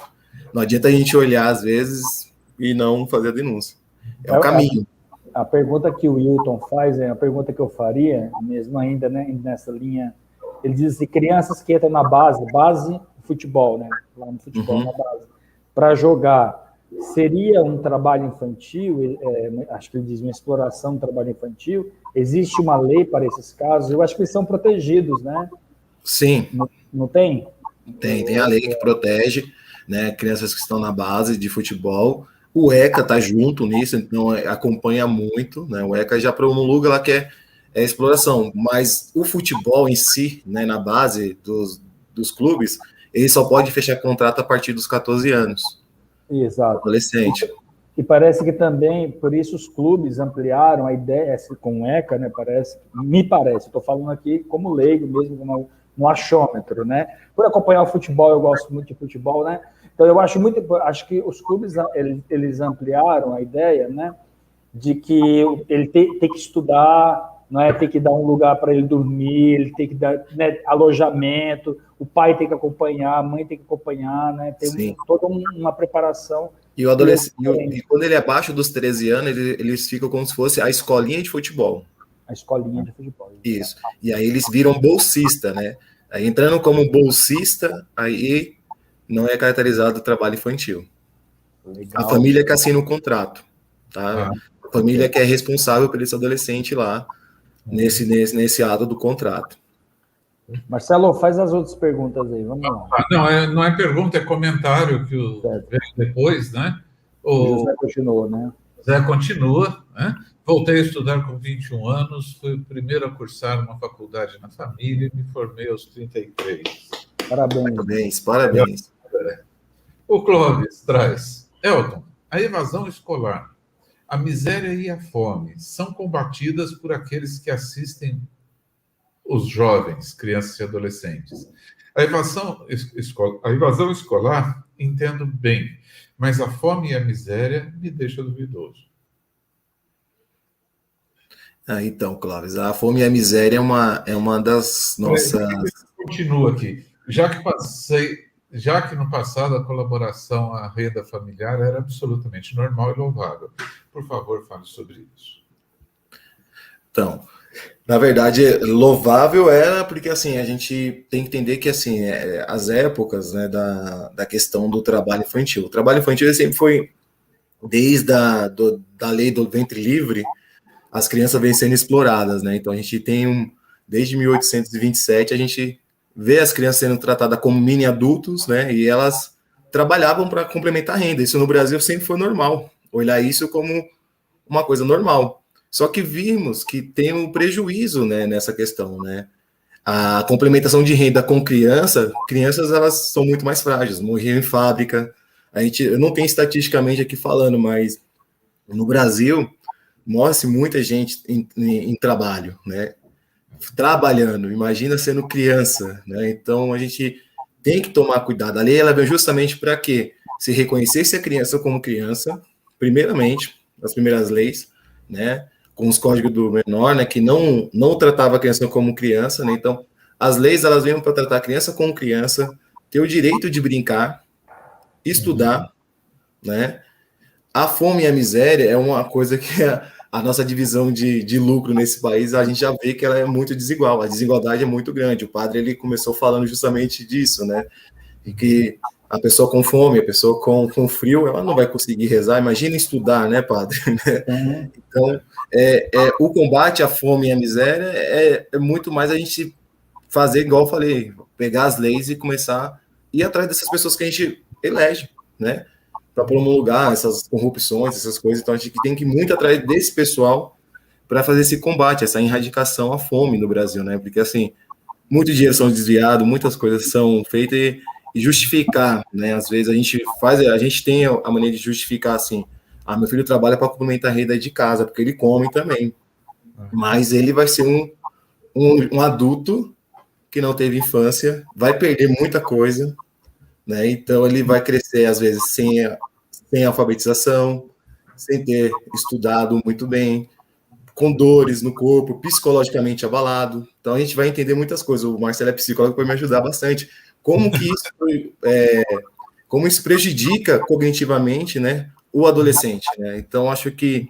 Não adianta a gente olhar, às vezes, e não fazer a denúncia. É o caminho. A pergunta que o Wilton faz é a pergunta que eu faria, mesmo ainda, né, nessa linha. Ele diz assim, crianças que entram na base futebol, né? Lá no futebol, na base, para jogar, seria um trabalho infantil? Acho que ele diz uma exploração do trabalho infantil. Existe uma lei para esses casos? Eu acho que eles são protegidos, né? Sim. Não tem? Tem a lei que protege, né, crianças que estão na base de futebol. O ECA está junto nisso, então acompanha muito, né? O ECA já promulga lá que é exploração, mas o futebol em si, né, na base dos clubes, ele só pode fechar contrato a partir dos 14 anos. Exato. Adolescente. E parece que também, por isso, os clubes ampliaram a ideia com o ECA, né? Me parece, estou falando aqui como leigo mesmo, como um achômetro, né? Por acompanhar o futebol, eu gosto muito de futebol, né? Então, eu acho que os clubes, eles ampliaram a ideia, né? De que ele tem que estudar, não é? Tem que dar um lugar para ele dormir, ele tem que dar, né, alojamento, o pai tem que acompanhar, a mãe tem que acompanhar, né? Tem toda uma preparação. E o adolescente, e quando ele é abaixo dos 13 anos, eles ficam como se fosse a escolinha de futebol. A escolinha de futebol. Isso. E aí eles viram bolsista, né? Aí entrando como bolsista, aí não é caracterizado o trabalho infantil. Legal. A família que assina o contrato, tá? A família que é responsável por esse adolescente lá, nesse ato do contrato. Marcelo, faz as outras perguntas aí, vamos lá. Não é pergunta, é comentário que vem depois, né? O José continuou, né? Zé continua, né? Voltei a estudar com 21 anos, fui o primeiro a cursar uma faculdade na família e me formei aos 33. Parabéns. Parabéns. O Clóvis traz: Elton, a evasão escolar, a miséria e a fome são combatidas por aqueles que assistem os jovens, crianças e adolescentes. A evasão escolar, entendo bem, mas a fome e a miséria me deixam duvidoso. Então, Clóvis, a fome e a miséria é uma das nossas... Continua aqui. Já que no passado a colaboração à renda familiar era absolutamente normal e louvável. Por favor, fale sobre isso. Então, na verdade, louvável era porque, assim, a gente tem que entender que, assim, as épocas, né, da questão do trabalho infantil. O trabalho infantil ele sempre foi, desde da lei do ventre livre, as crianças vêm sendo exploradas, né? Então, a gente tem desde 1827, a gente vê as crianças sendo tratadas como mini adultos, né? E elas trabalhavam para complementar a renda. Isso no Brasil sempre foi normal. Olhar isso como uma coisa normal. Só que vimos que tem um prejuízo, né, nessa questão, né? A complementação de renda com crianças elas são muito mais frágeis, morriam em fábrica. Eu não tenho estatisticamente aqui falando, mas no Brasil morre muita gente em trabalho, né? Trabalhando, imagina sendo criança, né? Então a gente tem que tomar cuidado. A lei ela vem justamente para quê? Se reconhecesse a criança como criança, primeiramente, as primeiras leis, né? Com os códigos do menor, né? Que não tratava a criança como criança, né? Então as leis elas vêm para tratar a criança como criança, ter o direito de brincar, estudar, né? A fome e a miséria é uma coisa que a nossa divisão de lucro nesse país, a gente já vê que ela é muito desigual, a desigualdade é muito grande. O padre ele começou falando justamente disso, né? E que a pessoa com fome, a pessoa com frio, ela não vai conseguir rezar. Imagina estudar, né, padre? Então, o combate à fome e à miséria é muito mais a gente fazer, igual eu falei, pegar as leis e começar a ir atrás dessas pessoas que a gente elege, né? Para promulgar essas corrupções, essas coisas. Então, a gente tem que ir muito atrás desse pessoal para fazer esse combate, essa erradicação à fome no Brasil, né? Porque, assim, muito dinheiro são desviados, muitas coisas são feitas e justificar, né? Às vezes a gente tem a maneira de justificar, assim, meu filho trabalha para complementar a renda de casa, porque ele come também. Mas ele vai ser um adulto que não teve infância, vai perder muita coisa, né? Então ele vai crescer às vezes sem alfabetização, sem ter estudado muito bem, com dores no corpo, psicologicamente abalado. Então a gente vai entender muitas coisas. O Marcelo é psicólogo, pode me ajudar bastante. Como isso prejudica cognitivamente, né, o adolescente, né? Então acho que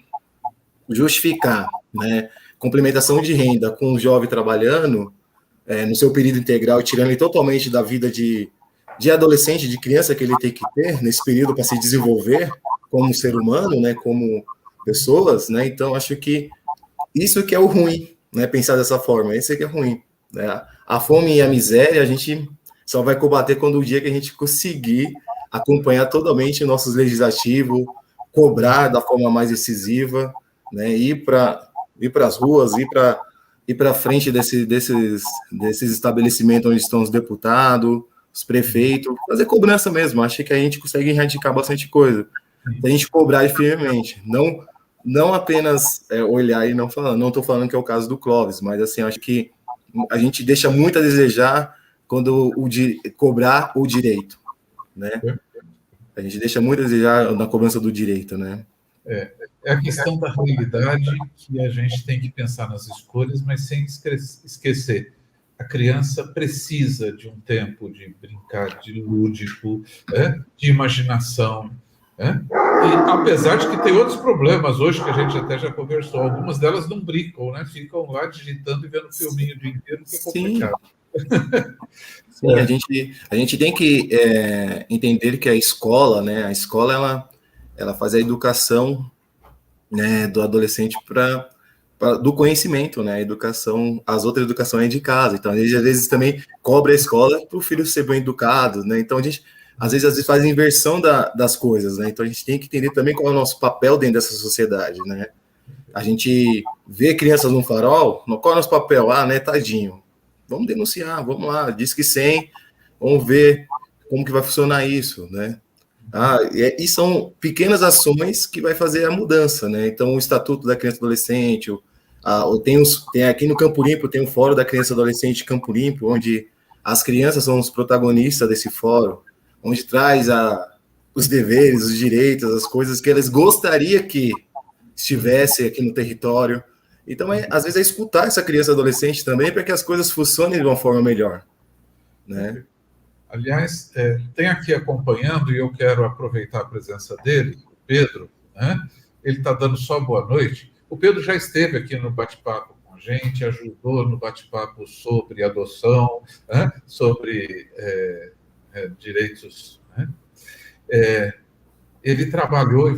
justificar, né, complementação de renda com o jovem trabalhando no seu período integral, tirando ele totalmente da vida de adolescente, de criança que ele tem que ter nesse período para se desenvolver como ser humano, né, como pessoas, né? Então acho que isso que é o ruim, né? Pensar dessa forma, esse que é ruim, né? A fome e a miséria a gente só vai combater quando o dia que a gente conseguir acompanhar totalmente nossos legislativos, cobrar da forma mais decisiva, né? Ir para as ruas, ir para frente desses estabelecimentos onde estão os deputados, os prefeitos, fazer cobrança mesmo. Acho que a gente consegue erradicar bastante coisa. Se a gente cobrar firmemente, não apenas olhar e não falar. Não estou falando que é o caso do Clóvis, mas assim, acho que a gente deixa muito a desejar quando cobrar o direito, né? A gente deixa muito a desejar na cobrança do direito, né? É a questão da realidade que a gente tem que pensar nas escolhas, mas sem esquecer. A criança precisa de um tempo de brincar, de lúdico, de imaginação. E apesar de que tem outros problemas hoje que a gente até já conversou, algumas delas não brincam, né? Ficam lá digitando e vendo filminho o dia inteiro, que é complicado. Sim, a gente tem que entender que a escola, né? A escola ela faz a educação, né, do adolescente do conhecimento, né? A educação, as outras educações é de casa. Então, a gente às vezes também cobra a escola para o filho ser bem educado, né? Então, a gente às vezes faz inversão das coisas, né? Então a gente tem que entender também qual é o nosso papel dentro dessa sociedade, né? A gente vê crianças no farol, qual é o nosso papel? Ah, né, tadinho. Vamos denunciar, vamos lá, diz que 100, vamos ver como que vai funcionar isso, né? E são pequenas ações que vai fazer a mudança, né? Então, o Estatuto da Criança e Adolescente, tem aqui no Campo Limpo, tem o Fórum da Criança e Adolescente Campo Limpo, onde as crianças são os protagonistas desse fórum, onde traz os deveres, os direitos, as coisas que eles gostariam que estivesse aqui no território. Então, às vezes, é escutar essa criança e adolescente também para que as coisas funcionem de uma forma melhor, né? Aliás, tem aqui acompanhando, e eu quero aproveitar a presença dele, o Pedro, né? Ele está dando só boa noite. O Pedro já esteve aqui no bate-papo com a gente, ajudou no bate-papo sobre adoção, né? Sobre direitos, né? Ele trabalhou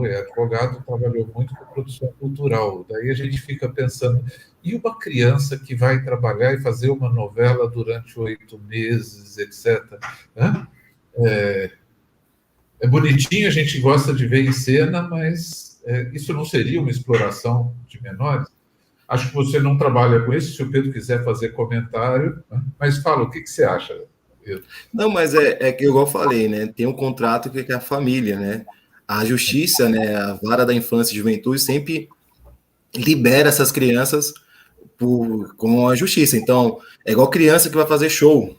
é advogado, trabalhou muito com produção cultural. Daí a gente fica pensando, e uma criança que vai trabalhar e fazer uma novela durante 8 meses, etc. É bonitinho, a gente gosta de ver em cena, mas isso não seria uma exploração de menores? Acho que você não trabalha com isso, se o Pedro quiser fazer comentário, né? Mas fala, o que você acha, Pedro? Não, mas é que, igual eu falei, né? Tem um contrato que é a família, né? A justiça, né? A vara da infância e juventude sempre libera essas crianças com a justiça. Então, é igual criança que vai fazer show.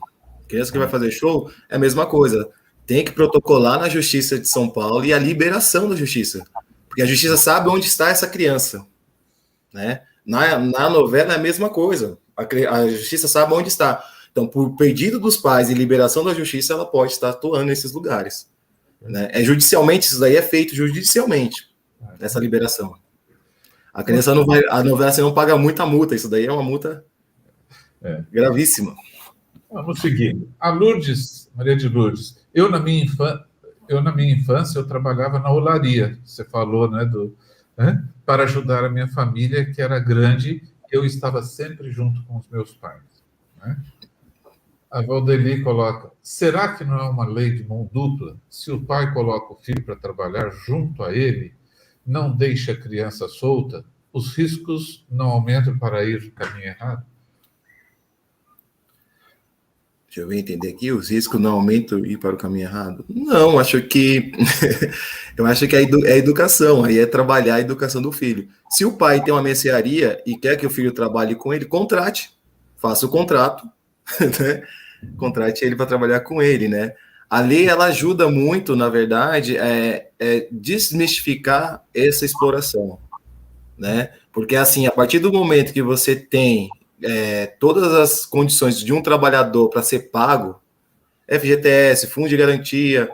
Criança que vai fazer show é a mesma coisa. Tem que protocolar na Justiça de São Paulo e a liberação da justiça. Porque a justiça sabe onde está essa criança, né? Na novela é a mesma coisa. A justiça sabe onde está. Então, por pedido dos pais e liberação da justiça, ela pode estar atuando nesses lugares, né? Judicialmente, isso daí é feito judicialmente, essa liberação. A criança não vai... A novela, você não paga muita multa. Isso daí é uma multa gravíssima. Vamos seguir. A Lourdes, Maria de Lourdes. Eu, na minha infância, eu trabalhava na olaria. Você falou, né, para ajudar a minha família, que era grande. Eu estava sempre junto com os meus pais, né? A Valdeli coloca, será que não é uma lei de mão dupla? Se o pai coloca o filho para trabalhar junto a ele, não deixa a criança solta, os riscos não aumentam para ir no caminho errado? Deixa eu ver, entender aqui, os riscos não aumentam ir para o caminho errado? Não, acho que eu acho que é a educação, aí é trabalhar a educação do filho. Se o pai tem uma mercearia e quer que o filho trabalhe com ele, contrate, faça o contrato, né? Contrate ele para trabalhar com ele, né? A lei, ela ajuda muito, na verdade, desmistificar essa exploração, né? Porque, assim, a partir do momento que você tem todas as condições de um trabalhador para ser pago, FGTS, Fundo de Garantia,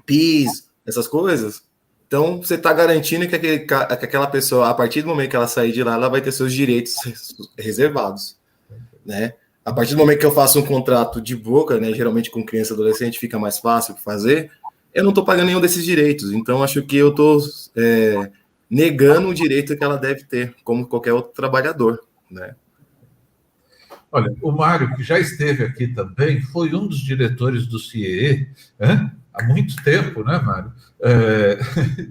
PIS, essas coisas, então você está garantindo que aquela pessoa, a partir do momento que ela sair de lá, ela vai ter seus direitos reservados, né? A partir do momento que eu faço um contrato de boca, né, geralmente com criança e adolescente fica mais fácil fazer, eu não estou pagando nenhum desses direitos. Então, acho que eu estou negando o direito que ela deve ter, como qualquer outro trabalhador, né? Olha, o Mário, que já esteve aqui também, foi um dos diretores do CIEE, há muito tempo, né, Mário?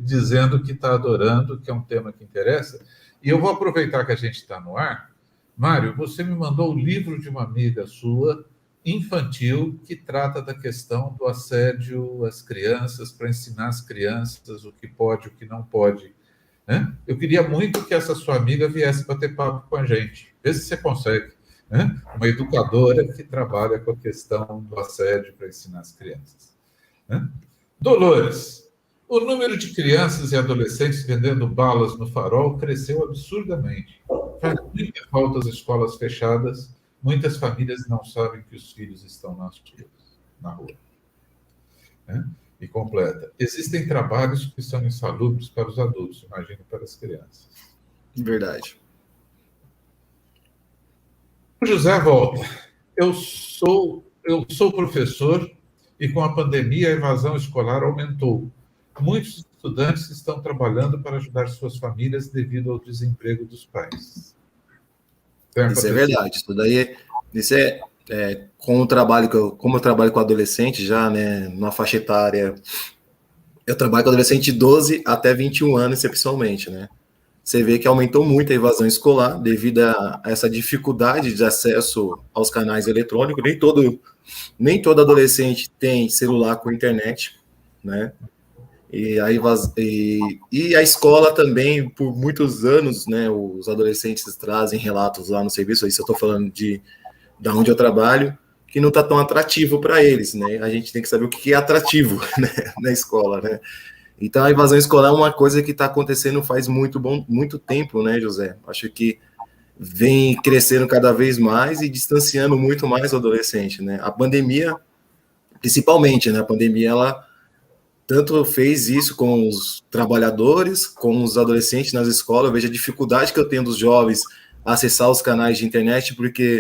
Dizendo que está adorando, que é um tema que interessa. E eu vou aproveitar que a gente está no ar. Mário, você me mandou o livro de uma amiga sua, infantil, que trata da questão do assédio às crianças, para ensinar as crianças o que pode, o que não pode, né? Eu queria muito que essa sua amiga viesse bater papo com a gente. Vê se você consegue, né? Uma educadora que trabalha com a questão do assédio para ensinar as crianças, né? Dolores, o número de crianças e adolescentes vendendo balas no farol cresceu absurdamente. Faz muita falta as escolas fechadas. Muitas famílias não sabem que os filhos estão na rua. E completa. Existem trabalhos que são insalubres para os adultos, imagino para as crianças. Verdade. O José volta. Eu sou professor e com a pandemia a evasão escolar aumentou. Muitos estudantes estão trabalhando para ajudar suas famílias devido ao desemprego dos pais. Isso é verdade. Isso como eu trabalho com adolescente já, né, numa faixa etária, eu trabalho com adolescente de 12 até 21 anos, excepcionalmente, né? Você vê que aumentou muito a evasão escolar devido a essa dificuldade de acesso aos canais eletrônicos. Nem todo adolescente tem celular com internet, né? E a escola também, por muitos anos, né, os adolescentes trazem relatos lá no serviço, isso eu estou falando da onde eu trabalho, que não está tão atrativo para eles, né? A gente tem que saber o que é atrativo, né, na escola, né? Então a evasão escolar é uma coisa que está acontecendo faz muito tempo, né, José? Acho que vem crescendo cada vez mais e distanciando muito mais o adolescente, né? A pandemia, principalmente, né? A pandemia, ela tanto fez isso com os trabalhadores, com os adolescentes nas escolas. Eu vejo a dificuldade que eu tenho dos jovens a acessar os canais de internet, porque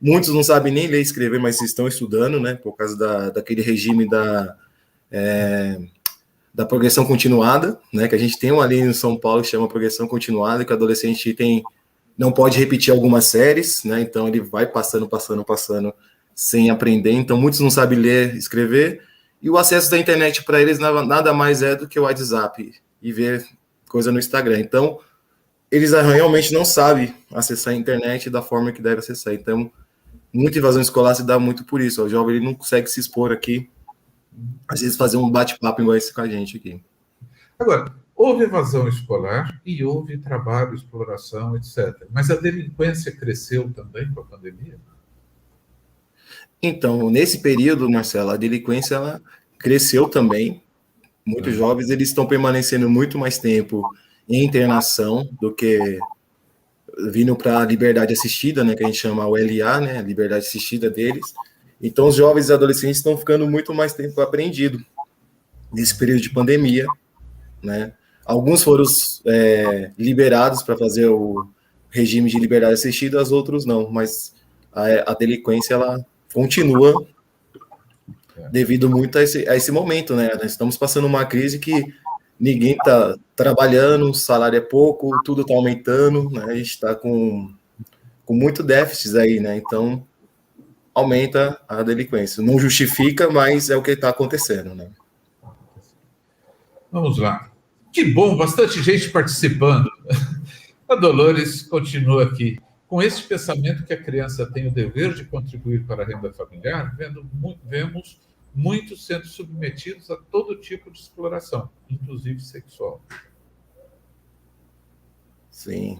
muitos não sabem nem ler e escrever, mas estão estudando, né? Por causa daquele regime da progressão continuada, né? Que a gente tem uma ali em São Paulo que chama progressão continuada, que o adolescente não pode repetir algumas séries, né? Então ele vai passando sem aprender. Então muitos não sabem ler, escrever, e o acesso da internet para eles nada mais é do que o WhatsApp e ver coisa no Instagram. Então eles realmente não sabem acessar a internet da forma que deve acessar. Então muita evasão escolar se dá muito por isso. O jovem ele não consegue se expor aqui, às vezes fazer um bate-papo igual esse com a gente aqui. Agora, houve evasão escolar e houve trabalho, exploração, etc. Mas a delinquência cresceu também com a pandemia? Então, nesse período, Marcelo, a delinquência ela cresceu também. Muitos jovens eles estão permanecendo muito mais tempo em internação do que vindo para a liberdade assistida, né, que a gente chama o LA, né, a liberdade assistida deles. Então, os jovens e adolescentes estão ficando muito mais tempo apreendidos nesse período de pandemia, né? Alguns foram liberados para fazer o regime de liberdade assistida, os outros não, mas a delinquência ela continua devido muito a esse momento, né? Nós estamos passando uma crise que ninguém está trabalhando, o salário é pouco, tudo está aumentando, né? A gente está com muito déficit aí, né? Então aumenta a delinquência. Não justifica, mas é o que está acontecendo, né? Vamos lá. Que bom, bastante gente participando. A Dolores continua aqui. Com esse pensamento que a criança tem o dever de contribuir para a renda familiar, vemos muitos sendo submetidos a todo tipo de exploração, inclusive sexual. Sim.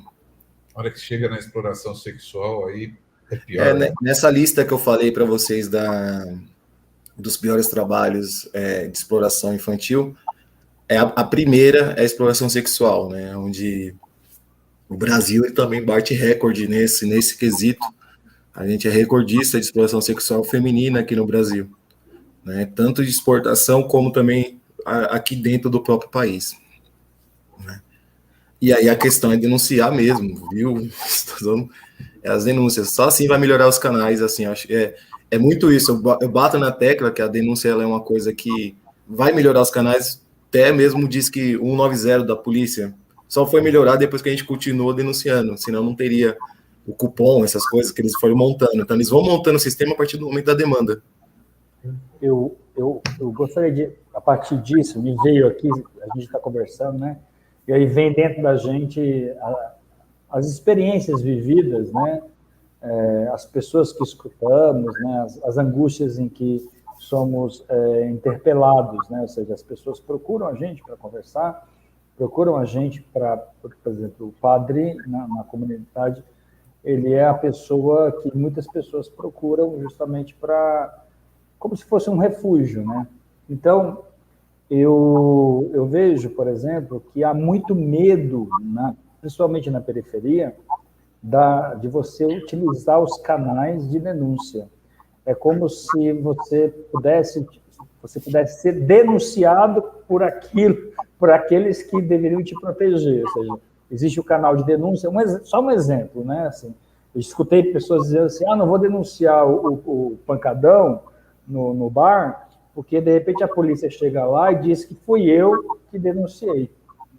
A hora que chega na exploração sexual, aí é pior. Né? Nessa lista que eu falei para vocês dos piores trabalhos de exploração infantil, a primeira é a exploração sexual, né? Onde o Brasil ele também bate recorde nesse quesito. A gente é recordista de exploração sexual feminina aqui no Brasil, né? Tanto de exportação como também aqui dentro do próprio país, né? E aí a questão é denunciar mesmo, viu? As denúncias, só assim vai melhorar os canais, assim, acho que é muito isso. Eu bato na tecla que a denúncia ela é uma coisa que vai melhorar os canais. Até mesmo diz que 190 da polícia só foi melhorar depois que a gente continuou denunciando, senão não teria o cupom, essas coisas que eles foram montando. Então eles vão montando o sistema a partir do momento da demanda. Eu gostaria de, a partir disso, me veio aqui, a gente está conversando, né? E aí vem dentro da gente as experiências vividas, né? As pessoas que escutamos, né? As angústias em que somos interpelados, né? Ou seja, as pessoas procuram a gente para conversar, procuram a gente para, por exemplo, o padre na comunidade, ele é a pessoa que muitas pessoas procuram justamente para, como se fosse um refúgio, né? Então, eu vejo, por exemplo, que há muito medo, principalmente na periferia, de você utilizar os canais de denúncia. É como se você pudesse ser denunciado por aqueles que deveriam te proteger. Ou seja, existe o canal de denúncia, só um exemplo, né? Assim, eu escutei pessoas dizendo assim, não vou denunciar o pancadão no bar, porque de repente a polícia chega lá e diz que fui eu que denunciei,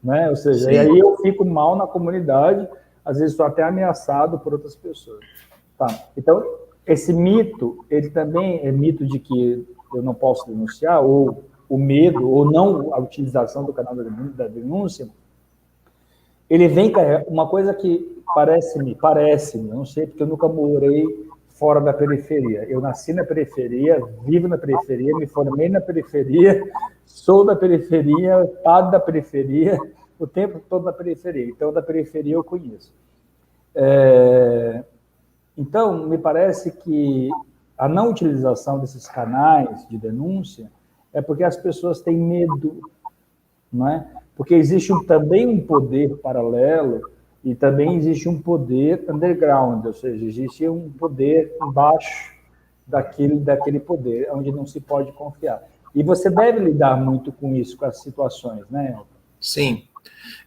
né? Ou seja, sim. E aí eu fico mal na comunidade, às vezes estou até ameaçado por outras pessoas. Tá. Então, esse mito, ele também é mito de que eu não posso denunciar, ou o medo, ou não a utilização do canal da denúncia, ele vem, uma coisa que parece-me, eu não sei, porque eu nunca morei fora da periferia. Eu nasci na periferia, vivo na periferia, me formei na periferia, sou da periferia, estado da periferia, o tempo todo na periferia. Então, da periferia eu conheço. Então, me parece que a não utilização desses canais de denúncia é porque as pessoas têm medo, não é? Porque existe também um poder paralelo e também existe um poder underground, ou seja, existe um poder embaixo daquele poder, onde não se pode confiar. E você deve lidar muito com isso, com as situações, né, Elton? Sim.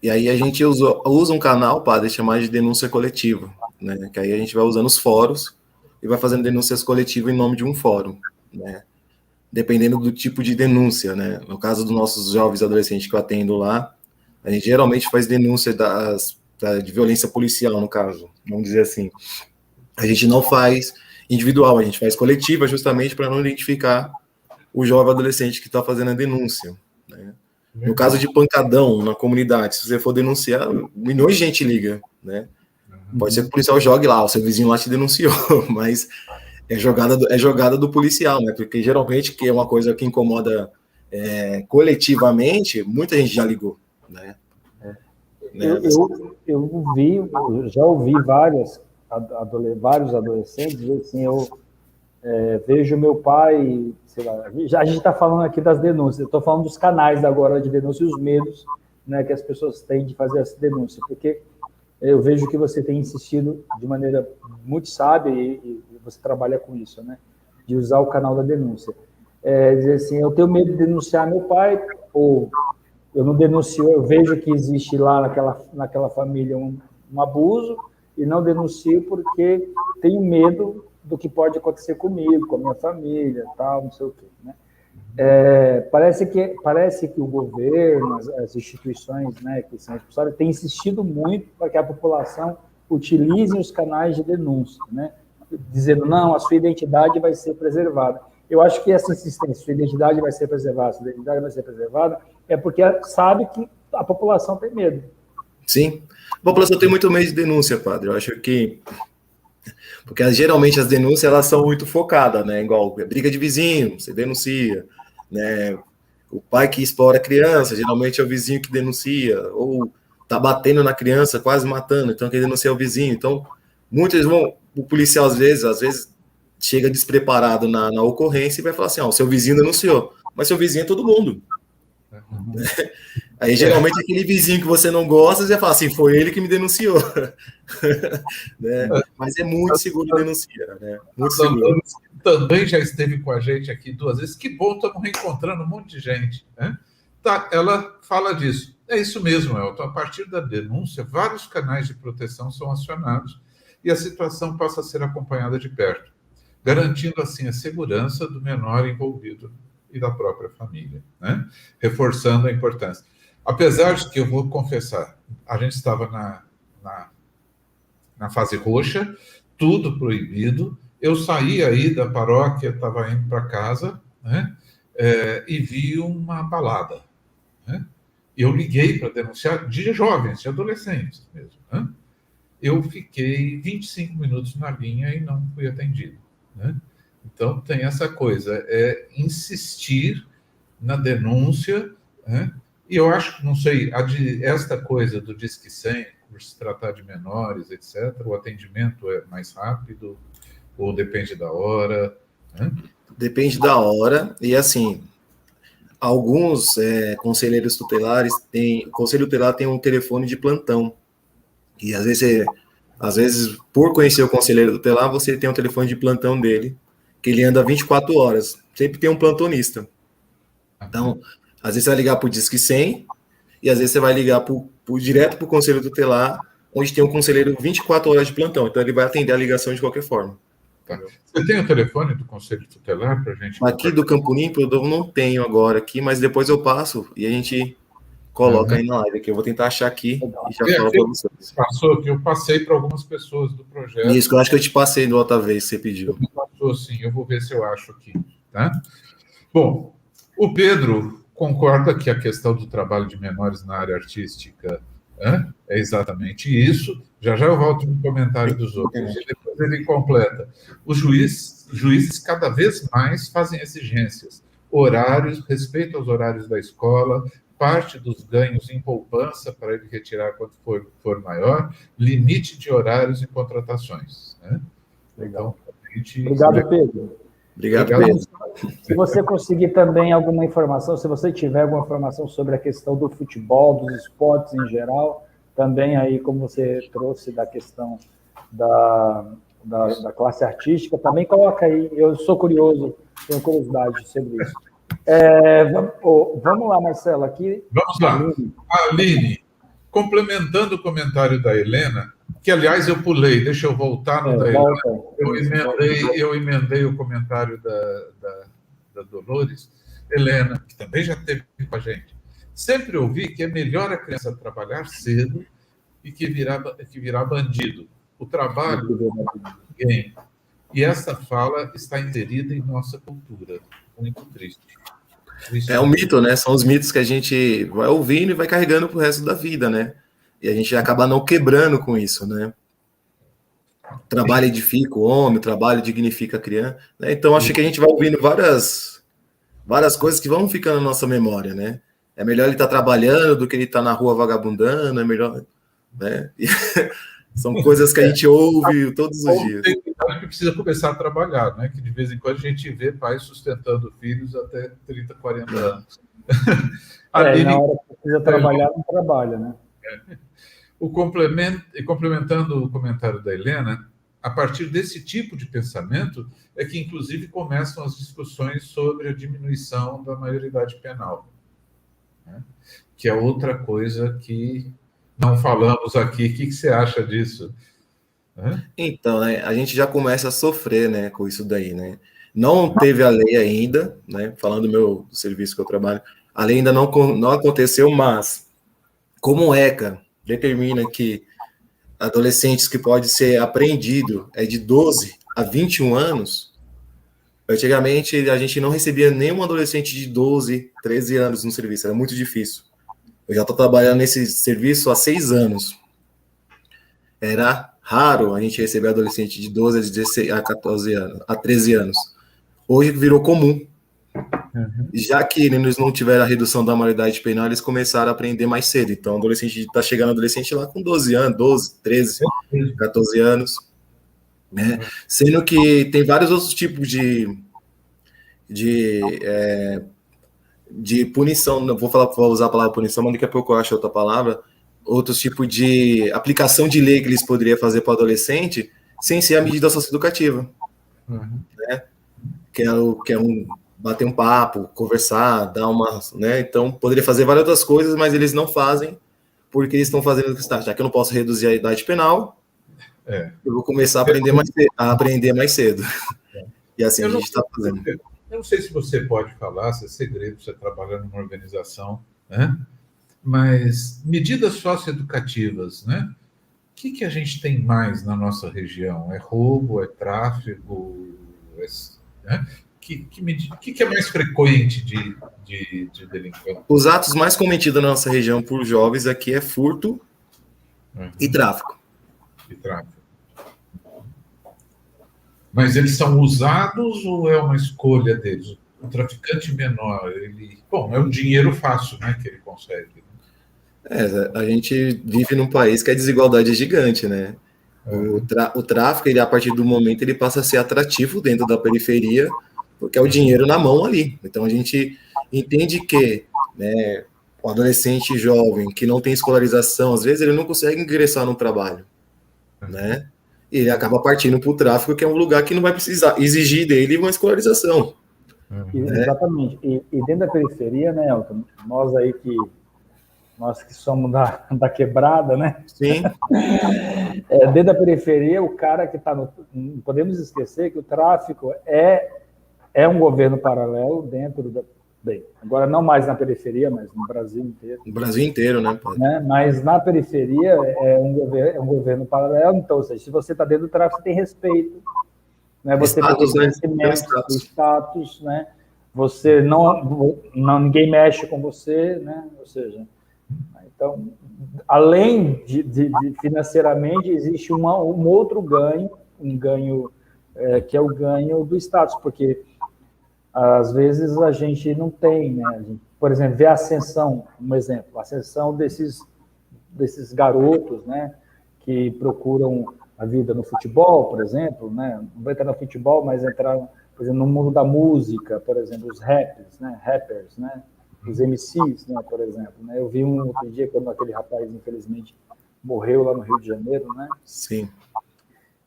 E aí a gente usa um canal, padre, chamado de denúncia coletiva, né? Que aí a gente vai usando os fóruns e vai fazendo denúncias coletivas em nome de um fórum, né? Dependendo do tipo de denúncia, né? No caso dos nossos jovens adolescentes que eu atendo lá, a gente geralmente faz denúncia de violência policial, no caso, vamos dizer assim. A gente não faz individual, a gente faz coletiva justamente para não identificar o jovem adolescente que está fazendo a denúncia, né? No caso de pancadão na comunidade, se você for denunciar, milhões de gente liga, né? Pode ser que o policial jogue lá, o seu vizinho lá te denunciou, mas é jogada do policial, né? Porque geralmente, que é uma coisa que incomoda coletivamente, muita gente já ligou, né? Eu já ouvi vários adolescentes dizer assim, vejo meu pai, sei lá, a gente está falando aqui das denúncias, eu estou falando dos canais agora de denúncia e os medos, né, que as pessoas têm de fazer essa denúncia, porque eu vejo que você tem insistido de maneira muito sábia e você trabalha com isso, né, de usar o canal da denúncia. Dizer assim, eu tenho medo de denunciar meu pai, ou eu não denuncio, eu vejo que existe lá naquela família um abuso e não denuncio porque tenho medo do que pode acontecer comigo, com a minha família, tal, não sei o quê, né? Parece que o governo, as instituições, né, que são responsáveis, têm insistido muito para que a população utilize os canais de denúncia, né, dizendo, não, a sua identidade vai ser preservada. Eu acho que essa insistência, sua identidade vai ser preservada, é porque sabe que a população tem medo. Sim, a população tem muito medo de denúncia, padre. Eu acho que porque geralmente as denúncias elas são muito focadas, né? Igual briga de vizinho, você denuncia, né? O pai que explora a criança, geralmente é o vizinho que denuncia, ou tá batendo na criança, quase matando, então quem denuncia é o vizinho. Então, muitos o policial às vezes chega despreparado na ocorrência e vai falar assim, o seu vizinho denunciou, mas seu vizinho é todo mundo. Aí, geralmente, aquele vizinho que você não gosta, você fala assim, foi ele que me denunciou. Né? Mas é muito seguro denunciar, né? Muito seguro. Também já esteve com a gente aqui 2 vezes. Que bom, estamos reencontrando um monte de gente. Né? Tá, ela fala disso. É isso mesmo, Elton. A partir da denúncia, vários canais de proteção são acionados e a situação passa a ser acompanhada de perto, garantindo, assim, a segurança do menor envolvido e da própria família, né? Reforçando a importância. Apesar de que, eu vou confessar, a gente estava na fase roxa, tudo proibido, eu saí aí da paróquia, estava indo para casa, né? E vi uma balada, né? Eu liguei para denunciar, de jovens, de adolescentes mesmo, né? Eu fiquei 25 minutos na linha e não fui atendido, né? Então, tem essa coisa, insistir na denúncia, né? E eu acho, não sei, esta coisa do Disque 100, por se tratar de menores, etc., o atendimento é mais rápido ou depende da hora? Né? Depende da hora, e assim, alguns conselheiros tutelares o conselho tutelar tem um telefone de plantão, e às vezes, por conhecer o conselheiro tutelar, você tem um telefone de plantão dele, que ele anda 24 horas, sempre tem um plantonista. Então, às vezes você vai ligar para o Disque 100, e às vezes você vai ligar direto para o conselho tutelar, onde tem um conselheiro 24 horas de plantão, então ele vai atender a ligação de qualquer forma. Tá. Você tem o telefone do conselho tutelar para a gente? Aqui do Campo Limpo eu não tenho agora aqui, mas depois eu passo e a gente coloca aí na live, que eu vou tentar achar aqui e já falo para vocês. Passou, que eu passei para algumas pessoas do projeto. Isso, que eu acho que eu te passei da outra vez, você pediu. Passou, sim, eu vou ver se eu acho aqui. Tá? Bom, o Pedro concorda que a questão do trabalho de menores na área artística é exatamente isso. Já eu volto no comentário dos outros. E depois ele completa. Os juízes cada vez mais fazem exigências. Horários, respeito aos horários da escola, parte dos ganhos em poupança para ele retirar quando for maior, limite de horários e contratações. Né? Legal. Então, obrigado, Pedro. Obrigado, Pedro. Se você conseguir também alguma informação, se você tiver alguma informação sobre a questão do futebol, dos esportes em geral, também aí, como você trouxe da questão da classe artística, também coloca aí. Eu sou curioso, tenho curiosidade sobre isso. Vamos lá, Marcelo, aqui. Vamos lá. Aline, complementando o comentário da Helena, que, aliás, eu pulei, deixa eu voltar no da Helena. Eu emendei o comentário da Dolores. Helena, que também já esteve com a gente. Sempre ouvi que é melhor a criança trabalhar cedo e que virá bandido. O trabalho não mata ninguém. E essa fala está inserida em nossa cultura. Muito triste. É um mito, né? São os mitos que a gente vai ouvindo e vai carregando pro resto da vida, né? E a gente acaba não quebrando com isso, né? Trabalho edifica o homem, o trabalho dignifica a criança. Né? Então, acho que a gente vai ouvindo várias coisas que vão ficando na nossa memória, né? É melhor ele estar trabalhando do que ele estar na rua vagabundando, é melhor... Né? São coisas que a gente ouve todos os dias. Tem que precisa começar a trabalhar, né? Que de vez em quando a gente vê pais sustentando filhos até 30, 40 anos. Na hora que precisa trabalhar, não trabalha, né? Complementando o comentário da Helena, a partir desse tipo de pensamento é que, inclusive, começam as discussões sobre a diminuição da maioridade penal, né? Que é outra coisa que não falamos aqui. O que você acha disso? Então, né, a gente já começa a sofrer, né, com isso daí, né? Não teve a lei ainda, né? Falando do serviço que eu trabalho, a lei ainda não aconteceu, mas como o ECA determina que adolescentes que pode ser apreendido é de 12 a 21 anos, antigamente a gente não recebia nenhum adolescente de 12, 13 anos no serviço, era muito difícil. Eu já estou trabalhando nesse serviço há 6 anos. Era raro a gente receber adolescente de 12 a 16, a 14 anos, a 13 anos. Hoje virou comum. Já que eles não tiveram a redução da maioridade penal, eles começaram a aprender mais cedo. Então, o adolescente está chegando adolescente lá com 12 anos, 12, 13, 14 anos. Né? Sendo que tem vários outros tipos de punição. Não vou usar a palavra punição, mas daqui a pouco eu acho outra palavra. Outros tipos de aplicação de lei que eles poderiam fazer para o adolescente sem ser a medida socioeducativa. Né? Que é bater um papo, conversar, dar uma... Né? Então, poderia fazer várias outras coisas, mas eles não fazem porque eles estão fazendo o que está. Já que eu não posso reduzir a idade penal, eu vou começar a aprender mais cedo. E assim a gente está fazendo. Eu não sei se você pode falar, se é segredo, você trabalhando numa organização, né? Mas medidas socioeducativas, né? O que a gente tem mais na nossa região? É roubo, é tráfico? Né? O que é mais frequente de delinquência? Os atos mais cometidos na nossa região por jovens aqui é furto e tráfico. Mas eles são usados ou é uma escolha deles? O traficante menor, é um dinheiro fácil, né, que ele consegue. A gente vive num país que a desigualdade é gigante, né? O tráfico, ele, a partir do momento, ele passa a ser atrativo dentro da periferia, porque é o dinheiro na mão ali. Então, a gente entende que, né, o adolescente jovem que não tem escolarização, às vezes ele não consegue ingressar no trabalho, né? E ele acaba partindo para o tráfico, que é um lugar que não vai precisar exigir dele uma escolarização. Exatamente. E dentro da periferia, né, Elton, nós que somos da quebrada, né? Sim. Dentro da periferia, o cara que está no... Não podemos esquecer que o tráfico é um governo paralelo dentro bem, agora não mais na periferia, mas no Brasil inteiro. No Brasil inteiro, né, padre? Né? Mas na periferia é um governo paralelo, então, ou seja, se você está dentro do tráfico, você tem respeito, né? Você tem reconhecimento do status, né? Você não ninguém mexe com você, né? Ou seja, então, além de financeiramente, existe um outro ganho, um ganho que é o ganho do status, porque às vezes a gente não tem, né? Por exemplo, ver a ascensão, um exemplo, a ascensão desses garotos, né? Que procuram a vida no futebol, por exemplo, né? Não vai entrar no futebol, mas entrar, por exemplo, no mundo da música, por exemplo, os rappers, né? Os MCs, né? Por exemplo, né? Eu vi um outro dia quando aquele rapaz, infelizmente, morreu lá no Rio de Janeiro, né? Sim.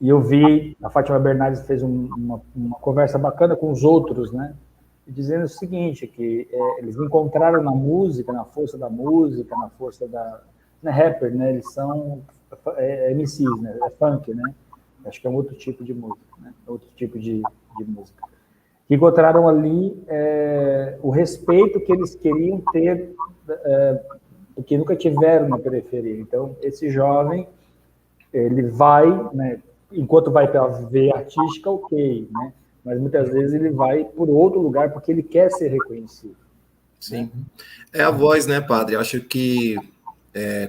E eu vi, a Fátima Bernardes fez uma conversa bacana com os outros, né? Dizendo o seguinte, que eles encontraram na música, na força da música, na força da... Não é rapper, né? Eles são MCs, né? É funk, né? Acho que é um outro tipo de música, né? Outro tipo de música. Que encontraram ali o respeito que eles queriam ter, que nunca tiveram na periferia. Então, esse jovem, ele vai, né? Enquanto vai para a veia artística, ok, né? Mas muitas vezes ele vai por outro lugar porque ele quer ser reconhecido. Sim. É a voz, né, padre? Acho que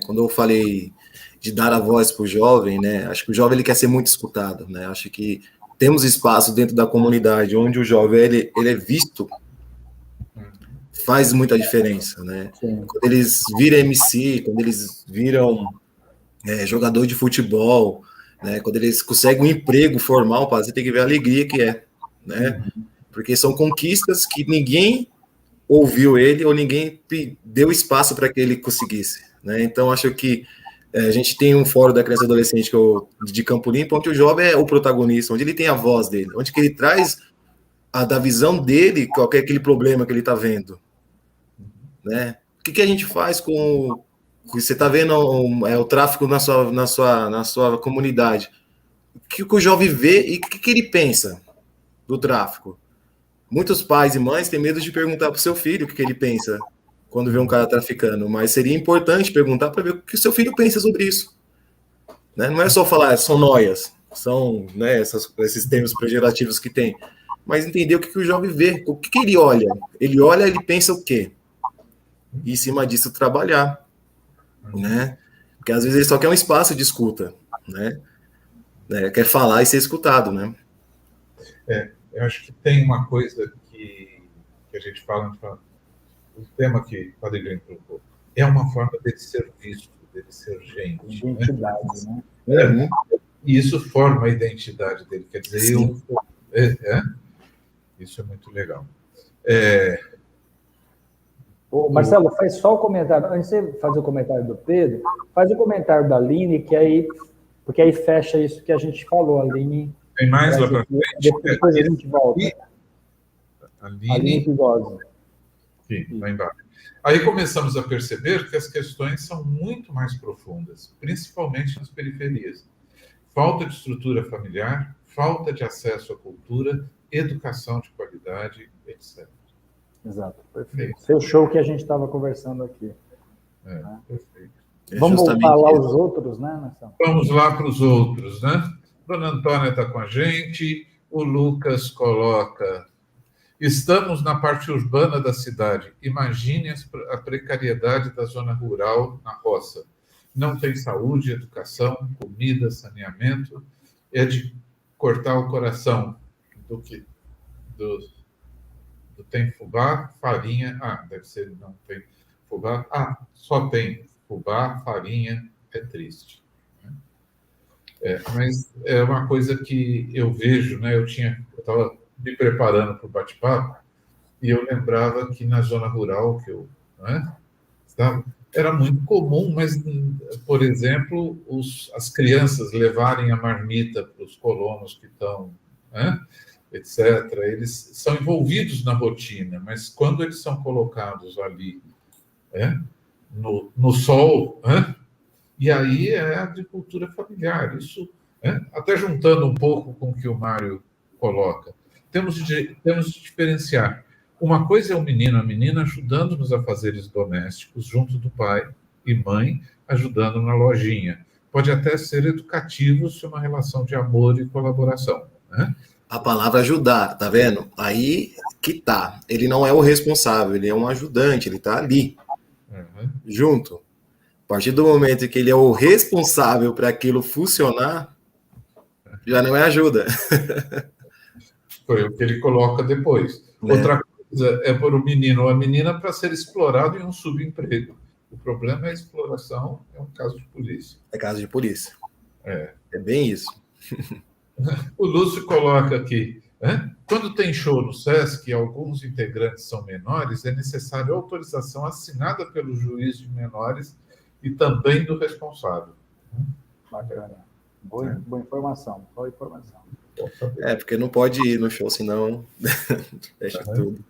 quando eu falei de dar a voz para o jovem, né? Acho que o jovem ele quer ser muito escutado, né? Acho que temos espaço dentro da comunidade onde o jovem ele é visto, faz muita diferença, né? Sim. Quando eles viram MC, quando eles viram jogador de futebol, né? Quando eles conseguem um emprego formal, você tem que ver a alegria que é, né? Porque são conquistas que ninguém ouviu ele ou ninguém deu espaço para que ele conseguisse, né? Então acho que a gente tem um fórum da criança e adolescente de Campo Limpo, onde o jovem é o protagonista, onde ele tem a voz dele, onde que ele traz da visão dele qual é aquele problema que ele está vendo, né? O que a gente faz com você está vendo o tráfico na sua comunidade? O que o jovem vê e o que ele pensa do tráfico? Muitos pais e mães têm medo de perguntar para o seu filho o que ele pensa quando vê um cara traficando, mas seria importante perguntar para ver o que o seu filho pensa sobre isso. Né? Não é só falar, são noias, são, né, esses termos pejorativos que tem, mas entender o que o jovem vê, o que ele olha. Ele olha, ele pensa o quê? E em cima disso trabalhar. Né? Porque às vezes ele só quer um espaço de escuta, né? Quer falar e ser escutado, né? Eu acho que tem uma coisa que a gente fala, o tema que o Padre Green colocou, é uma forma dele ser visto, dele ser gente. Identidade, né? E isso forma a identidade dele, quer dizer, isso é muito legal. Marcelo, faz só o comentário. Antes de você fazer o comentário do Pedro, faz o comentário da Aline, porque aí fecha isso que a gente falou, Aline. Tem mais lá para frente? Depois a gente volta. Aline Pigosa. Sim, lá embaixo. Aí começamos a perceber que as questões são muito mais profundas, principalmente nas periferias. Falta de estrutura familiar, falta de acesso à cultura, educação de qualidade, etc. Exato, perfeito. Fechou o que a gente estava conversando aqui. Perfeito. Vamos voltar lá aos outros, né, Marcelo? Vamos lá para os outros, né? Dona Antônia está com a gente, o Lucas coloca: estamos na parte urbana da cidade. Imagine a precariedade da zona rural na roça. Não tem saúde, educação, comida, saneamento. É de cortar o coração do tem fubá, farinha. Deve ser não tem fubá. Só tem fubá, farinha. É triste. Mas é uma coisa que eu vejo, né? Eu estava me preparando para o bate-papo e eu lembrava que na zona rural que eu era muito comum, mas, por exemplo, as crianças levarem a marmita para os colonos que estão, etc. Eles são envolvidos na rotina, mas quando eles são colocados ali no sol, e aí é a agricultura familiar. Isso, até juntando um pouco com o que o Mário coloca, temos de diferenciar. Uma coisa é o menino, a menina ajudando nos afazeres domésticos, junto do pai e mãe, ajudando na lojinha. Pode até ser educativo se uma relação de amor e colaboração, né? A palavra ajudar, tá vendo? Aí que tá. Ele não é o responsável, ele é um ajudante, ele tá ali, junto. A partir do momento que ele é o responsável para aquilo funcionar, já não é ajuda. Foi o que ele coloca depois. Outra coisa é pôr o menino ou a menina para ser explorado em um subemprego. O problema é a exploração, é um caso de polícia. É caso de polícia. É bem isso. O Lúcio coloca aqui, quando tem show no SESC e alguns integrantes são menores, é necessário autorização assinada pelo juiz de menores e também do responsável. Bacana. Boa informação. Porque não pode ir no show, senão fecha tudo.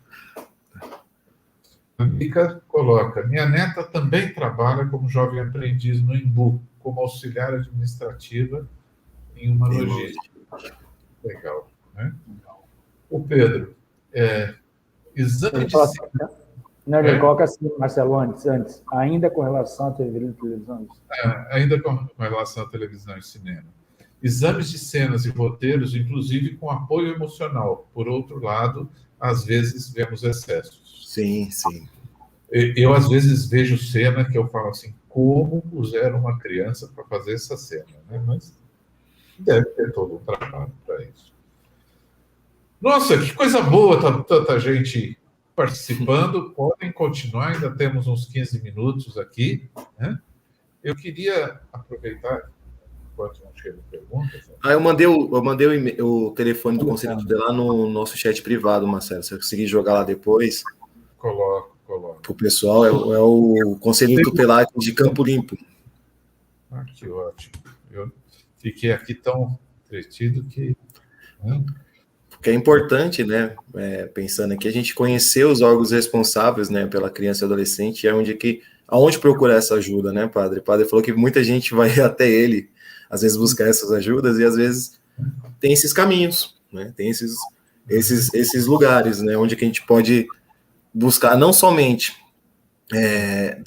A Mica coloca, minha neta também trabalha como jovem aprendiz no Embu, como auxiliar administrativa em uma logística. Legal, né? O Pedro, exame de... Não, ele coloca assim, Marcelo, antes, ainda com relação à televisão. Ainda com relação à televisão e cinema. Exames de cenas e roteiros, inclusive com apoio emocional. Por outro lado, às vezes vemos excessos. Sim. Eu, às vezes, vejo cena que eu falo assim, como puseram uma criança para fazer essa cena, né? Mas deve ter todo um trabalho para isso. Nossa, que coisa boa, tanta gente participando. Podem continuar, ainda temos uns 15 minutos aqui, né? Eu queria aproveitar, enquanto não chegam perguntas... Eu mandei o telefone do Conselho Tutelar no nosso chat privado, Marcelo. Se você conseguir jogar lá depois... Coloco. O pessoal é o Conselho Tutelar de Campo Limpo. Que ótimo. Eu fiquei aqui tão entretido que... Porque é importante, né, pensando aqui, a gente conhecer os órgãos responsáveis, né, pela criança e adolescente, aonde procurar essa ajuda, né, padre? O padre falou que muita gente vai até ele, às vezes buscar essas ajudas, e às vezes tem esses caminhos, né, tem esses lugares, né, onde que a gente pode buscar não somente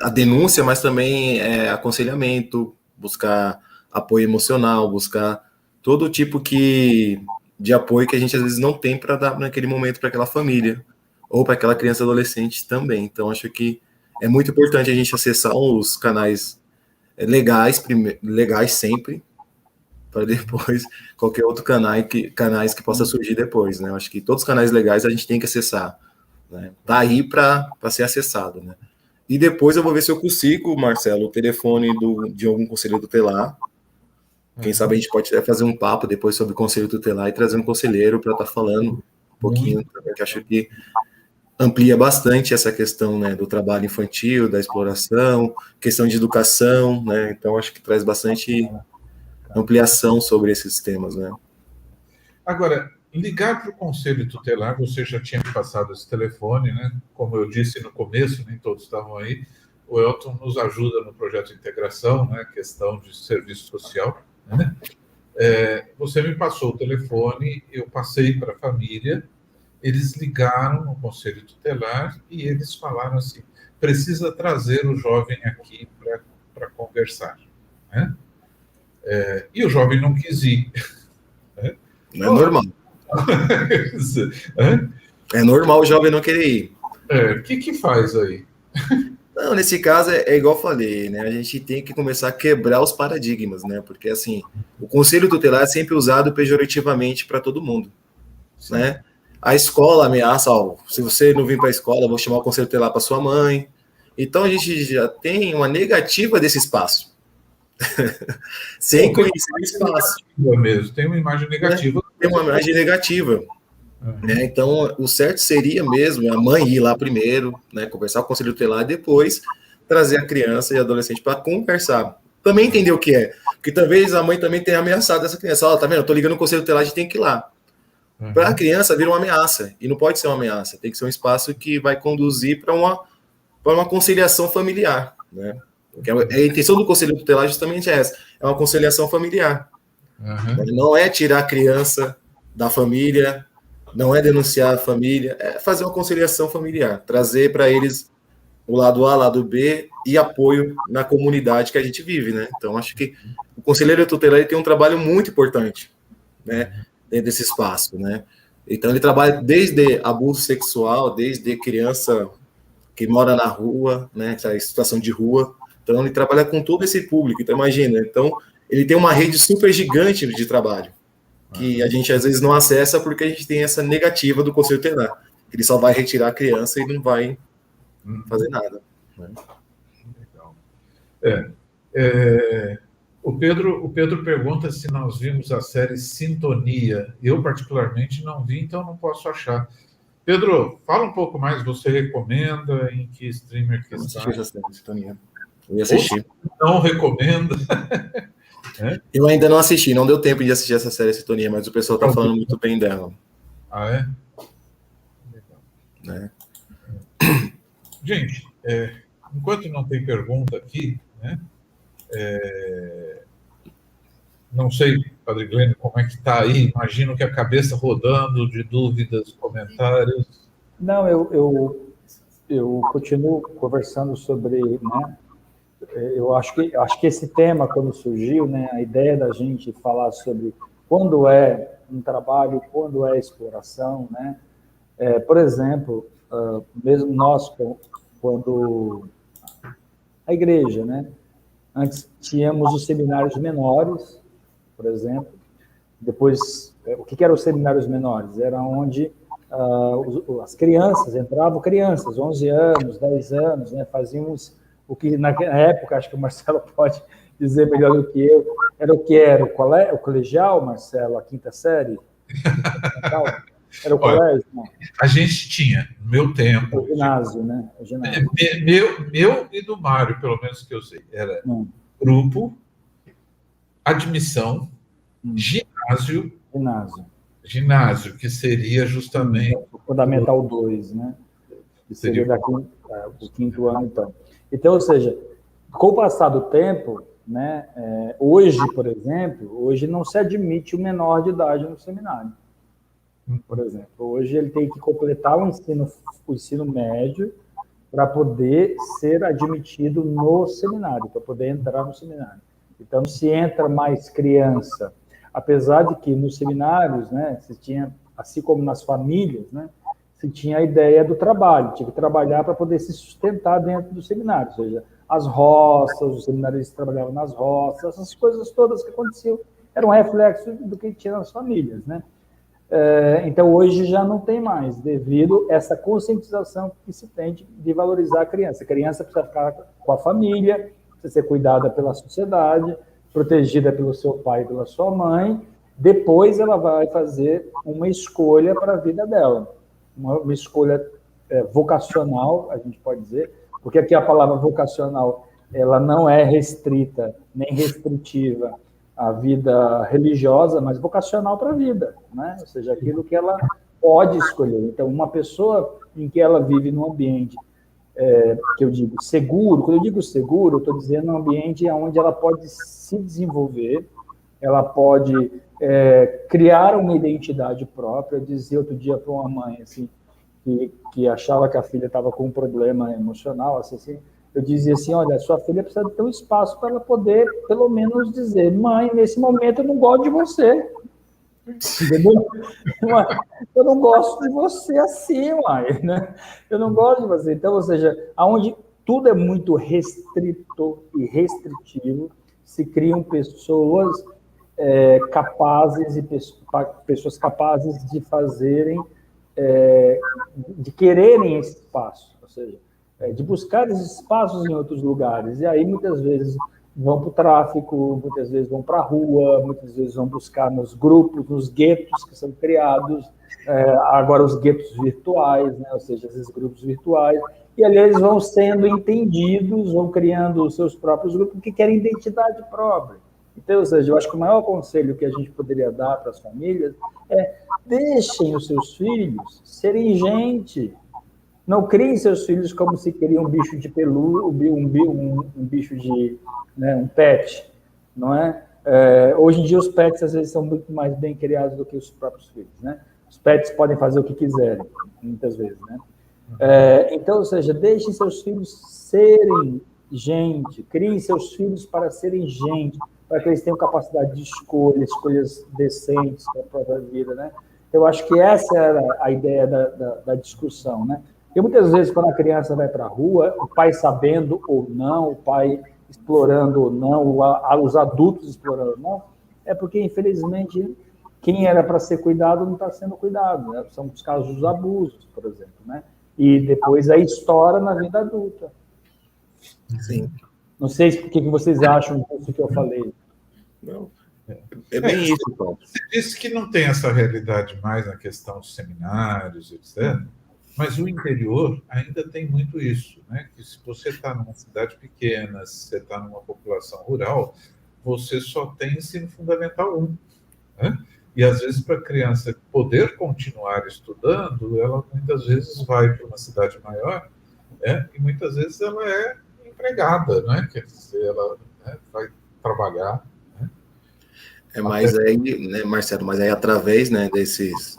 a denúncia, mas também aconselhamento, buscar apoio emocional, buscar todo tipo de apoio que a gente às vezes não tem para dar naquele momento para aquela família, ou para aquela criança e adolescente também. Então, acho que é muito importante a gente acessar os canais legais sempre, para depois qualquer outro canais que possa surgir depois, né? Eu acho que todos os canais legais a gente tem que acessar, né? Tá aí para ser acessado, né? E depois eu vou ver se eu consigo, Marcelo, o telefone de algum conselheiro tutelar. Quem sabe a gente pode até fazer um papo depois sobre o conselho tutelar e trazer um conselheiro para estar falando um pouquinho também, que acho que amplia bastante essa questão, né, do trabalho infantil, da exploração, questão de educação, né? Então acho que traz bastante ampliação sobre esses temas, né? Agora, ligar para o Conselho Tutelar, você já tinha passado esse telefone, né? Como eu disse no começo, nem todos estavam aí. O Elton nos ajuda no projeto de integração, né? Questão de serviço social, né? Você me passou o telefone, eu passei para a família, eles ligaram no Conselho Tutelar e eles falaram assim, precisa trazer o jovem aqui para conversar, né? E o jovem não quis ir. Não é normal. É normal o jovem não querer ir. O que faz aí? Não, nesse caso é igual eu falei, né? A gente tem que começar a quebrar os paradigmas, né? Porque assim, o conselho tutelar é sempre usado pejorativamente para todo mundo, né? A escola ameaça, se você não vir para a escola, eu vou chamar o conselho tutelar para sua mãe. Então a gente já tem uma negativa desse espaço. Sem conhecer o espaço. Mesmo, tem uma imagem negativa. Tem uma imagem negativa. Né? Então, o certo seria mesmo a mãe ir lá primeiro, né, conversar com o conselho tutelar e depois trazer a criança e adolescente para conversar. Também entender o que é. Porque talvez a mãe também tenha ameaçado essa criança. Tá vendo? Eu tô ligando no conselho tutelar, a gente tem que ir lá. Para a criança vira uma ameaça. E não pode ser uma ameaça. Tem que ser um espaço que vai conduzir para uma conciliação familiar. Né? Porque a intenção do conselho tutelar justamente é essa. É uma conciliação familiar. Não é tirar a criança da família, Não é denunciar a família, é fazer uma conciliação familiar, trazer para eles o lado A, lado B e apoio na comunidade que a gente vive, né? Então, acho que o conselheiro tutelar tem um trabalho muito importante, né, dentro desse espaço, né? Então, ele trabalha desde abuso sexual, desde criança que mora na rua, né, está em situação de rua. Então, ele trabalha com todo esse público. Então, imagina, então, ele tem uma rede super gigante de trabalho, que a gente às vezes não acessa porque a gente tem essa negativa do conselho tutelar. Ele só vai retirar a criança e não vai fazer nada. Né? Legal. O Pedro pergunta se nós vimos a série Sintonia. Eu, particularmente, não vi, então não posso achar. Pedro, fala um pouco mais. Você recomenda? Em que streamer que está? Eu assisti essa série Sintonia. Eu ia assistir. Não recomenda? Eu ainda não assisti, não deu tempo de assistir essa série Sintonia, mas o pessoal está falando muito bem dela. Ah, é? Legal. Né? Gente, enquanto não tem pergunta aqui, né? Não sei, Padre Glênio, como é que está aí. Imagino que a cabeça rodando de dúvidas, comentários. Não, eu continuo conversando sobre, né? Eu acho que esse tema, quando surgiu, né, a ideia da gente falar sobre quando é um trabalho, quando é exploração, né? Por exemplo, mesmo nós, quando a igreja, né? Antes tínhamos os seminários menores, por exemplo. Depois, o que eram os seminários menores? Era onde as crianças entravam, 11 anos, 10 anos, né? Fazíamos o que na época, acho que o Marcelo pode dizer melhor do que eu, era o que era o colegial, Marcelo, a quinta série? Era o colégio? Não. A gente tinha, no meu tempo... O ginásio, né? O ginásio. Meu e do Mário, pelo menos que eu sei. Era grupo, admissão, ginásio, que seria justamente... O Fundamental 2, né? Que seria daqui o quinto ano, então. Então, ou seja, com o passar do tempo, né, hoje, por exemplo, hoje não se admite o menor de idade no seminário. Por exemplo, hoje ele tem que completar o ensino médio para poder ser admitido no seminário, para poder entrar no seminário. Então, se entra mais criança, apesar de que nos seminários, né, se tinha, assim como nas famílias, né, se tinha a ideia do trabalho, tinha que trabalhar para poder se sustentar dentro do seminário, ou seja, as roças, os seminaristas trabalhavam nas roças, essas coisas todas que aconteciam eram um reflexo do que tinha nas famílias, né? Então, hoje já não tem mais, devido a essa conscientização que se tem de valorizar a criança. A criança precisa ficar com a família, precisa ser cuidada pela sociedade, protegida pelo seu pai e pela sua mãe, depois ela vai fazer uma escolha para a vida dela, uma escolha vocacional, a gente pode dizer, porque aqui a palavra vocacional ela não é restrita, nem restritiva à vida religiosa, mas vocacional para a vida, né? Ou seja, aquilo que ela pode escolher. Então, uma pessoa em que ela vive num ambiente que eu digo seguro, quando eu digo seguro, eu estou dizendo um ambiente onde ela pode se desenvolver, ela pode criar uma identidade própria. Eu dizia outro dia para uma mãe assim, que achava que a filha estava com um problema emocional, assim, eu dizia assim, olha, sua filha precisa ter um espaço para ela poder, pelo menos, dizer, mãe, nesse momento eu não gosto de você. Entendeu? Eu não gosto de você assim, mãe, né? Eu não gosto de você. Então, ou seja, onde tudo é muito restrito e restritivo, se criam pessoas capazes e pessoas capazes de fazerem, de quererem esse espaço, ou seja, de buscar esses espaços em outros lugares. E aí, muitas vezes, vão para o tráfico, muitas vezes vão para a rua, muitas vezes vão buscar nos grupos, nos guetos que são criados, agora os guetos virtuais, né? Ou seja, esses grupos virtuais, e ali eles vão sendo entendidos, vão criando os seus próprios grupos que querem identidade própria. Então, ou seja, eu acho que o maior conselho que a gente poderia dar para as famílias é deixem os seus filhos serem gente. Não criem seus filhos como se criam um bicho de pelúcia, um bicho de... né, um pet, não é? Hoje em dia, os pets, às vezes, são muito mais bem criados do que os próprios filhos, né? Os pets podem fazer o que quiserem, muitas vezes, né? Então, ou seja, deixem seus filhos serem gente, criem seus filhos para serem gente, para que eles tenham capacidade de escolha, escolhas decentes para a própria vida, né? Eu acho que essa era a ideia da discussão, né? Porque muitas vezes, quando a criança vai para a rua, o pai sabendo ou não, o pai explorando ou não, os adultos explorando ou não, é porque, infelizmente, quem era para ser cuidado não está sendo cuidado, né? São os casos dos abusos, por exemplo, né? E depois aí estoura na vida adulta. Sim. Não sei o que vocês acham disso que eu falei. Não. É bem isso, Paulo. Você disse que não tem essa realidade mais na questão dos seminários, etc., mas o interior ainda tem muito isso, né? Que se você está numa cidade pequena, se você está numa população rural, você só tem ensino fundamental 1, né? E às vezes para a criança poder continuar estudando, ela muitas vezes vai para uma cidade maior, e muitas vezes ela é empregada, né? Quer dizer, ela vai trabalhar. Mas aí, né, Marcelo, mas aí através, né,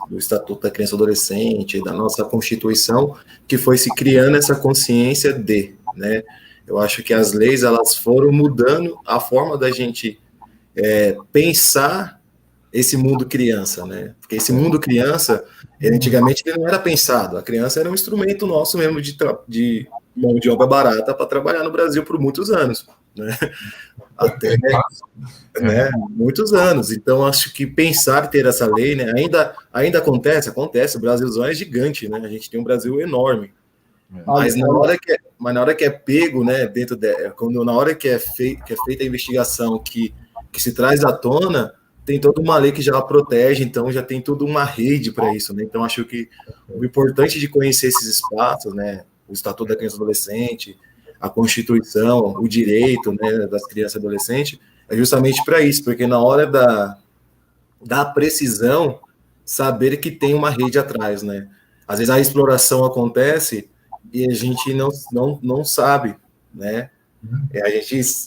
do Estatuto da Criança e Adolescente, da nossa Constituição, que foi se criando essa consciência né, eu acho que as leis, elas foram mudando a forma da gente pensar esse mundo criança, né, porque esse mundo criança, antigamente ele não era pensado, a criança era um instrumento nosso mesmo de mão de obra barata para trabalhar no Brasil por muitos anos, né, até né, muitos anos. Então, acho que pensar ter essa lei, né, ainda acontece, o Brasilzão é gigante, né, a gente tem um Brasil enorme, mas na hora que é pego, né, na hora que é feita a investigação que se traz à tona, tem toda uma lei que já a protege, então já tem toda uma rede para isso, né, então acho que o importante de conhecer esses espaços, né, o Estatuto da Criança e Adolescente, a Constituição, o direito, né, das crianças e adolescentes, é justamente para isso, porque na hora da precisão, saber que tem uma rede atrás, né? Às vezes a exploração acontece e a gente não sabe, né?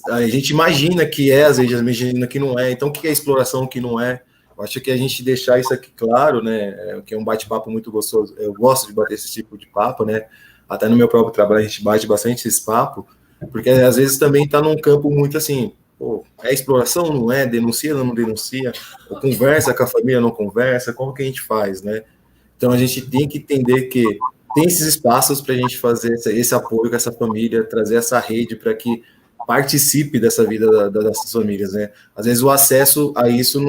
A gente imagina que às vezes imagina que não é. Então, o que é exploração, o que não é? Eu acho que a gente deixar isso aqui claro, né? Que é um bate-papo muito gostoso. Eu gosto de bater esse tipo de papo, né? Até no meu próprio trabalho a gente bate bastante esse papo, porque às vezes também está num campo muito assim, pô, é exploração, não é? Denuncia, não denuncia? Ou conversa com a família, não conversa? Como que a gente faz, né? Então a gente tem que entender que tem esses espaços para a gente fazer esse apoio com essa família, trazer essa rede para que participe dessa vida dessas famílias, né? Às vezes o acesso a isso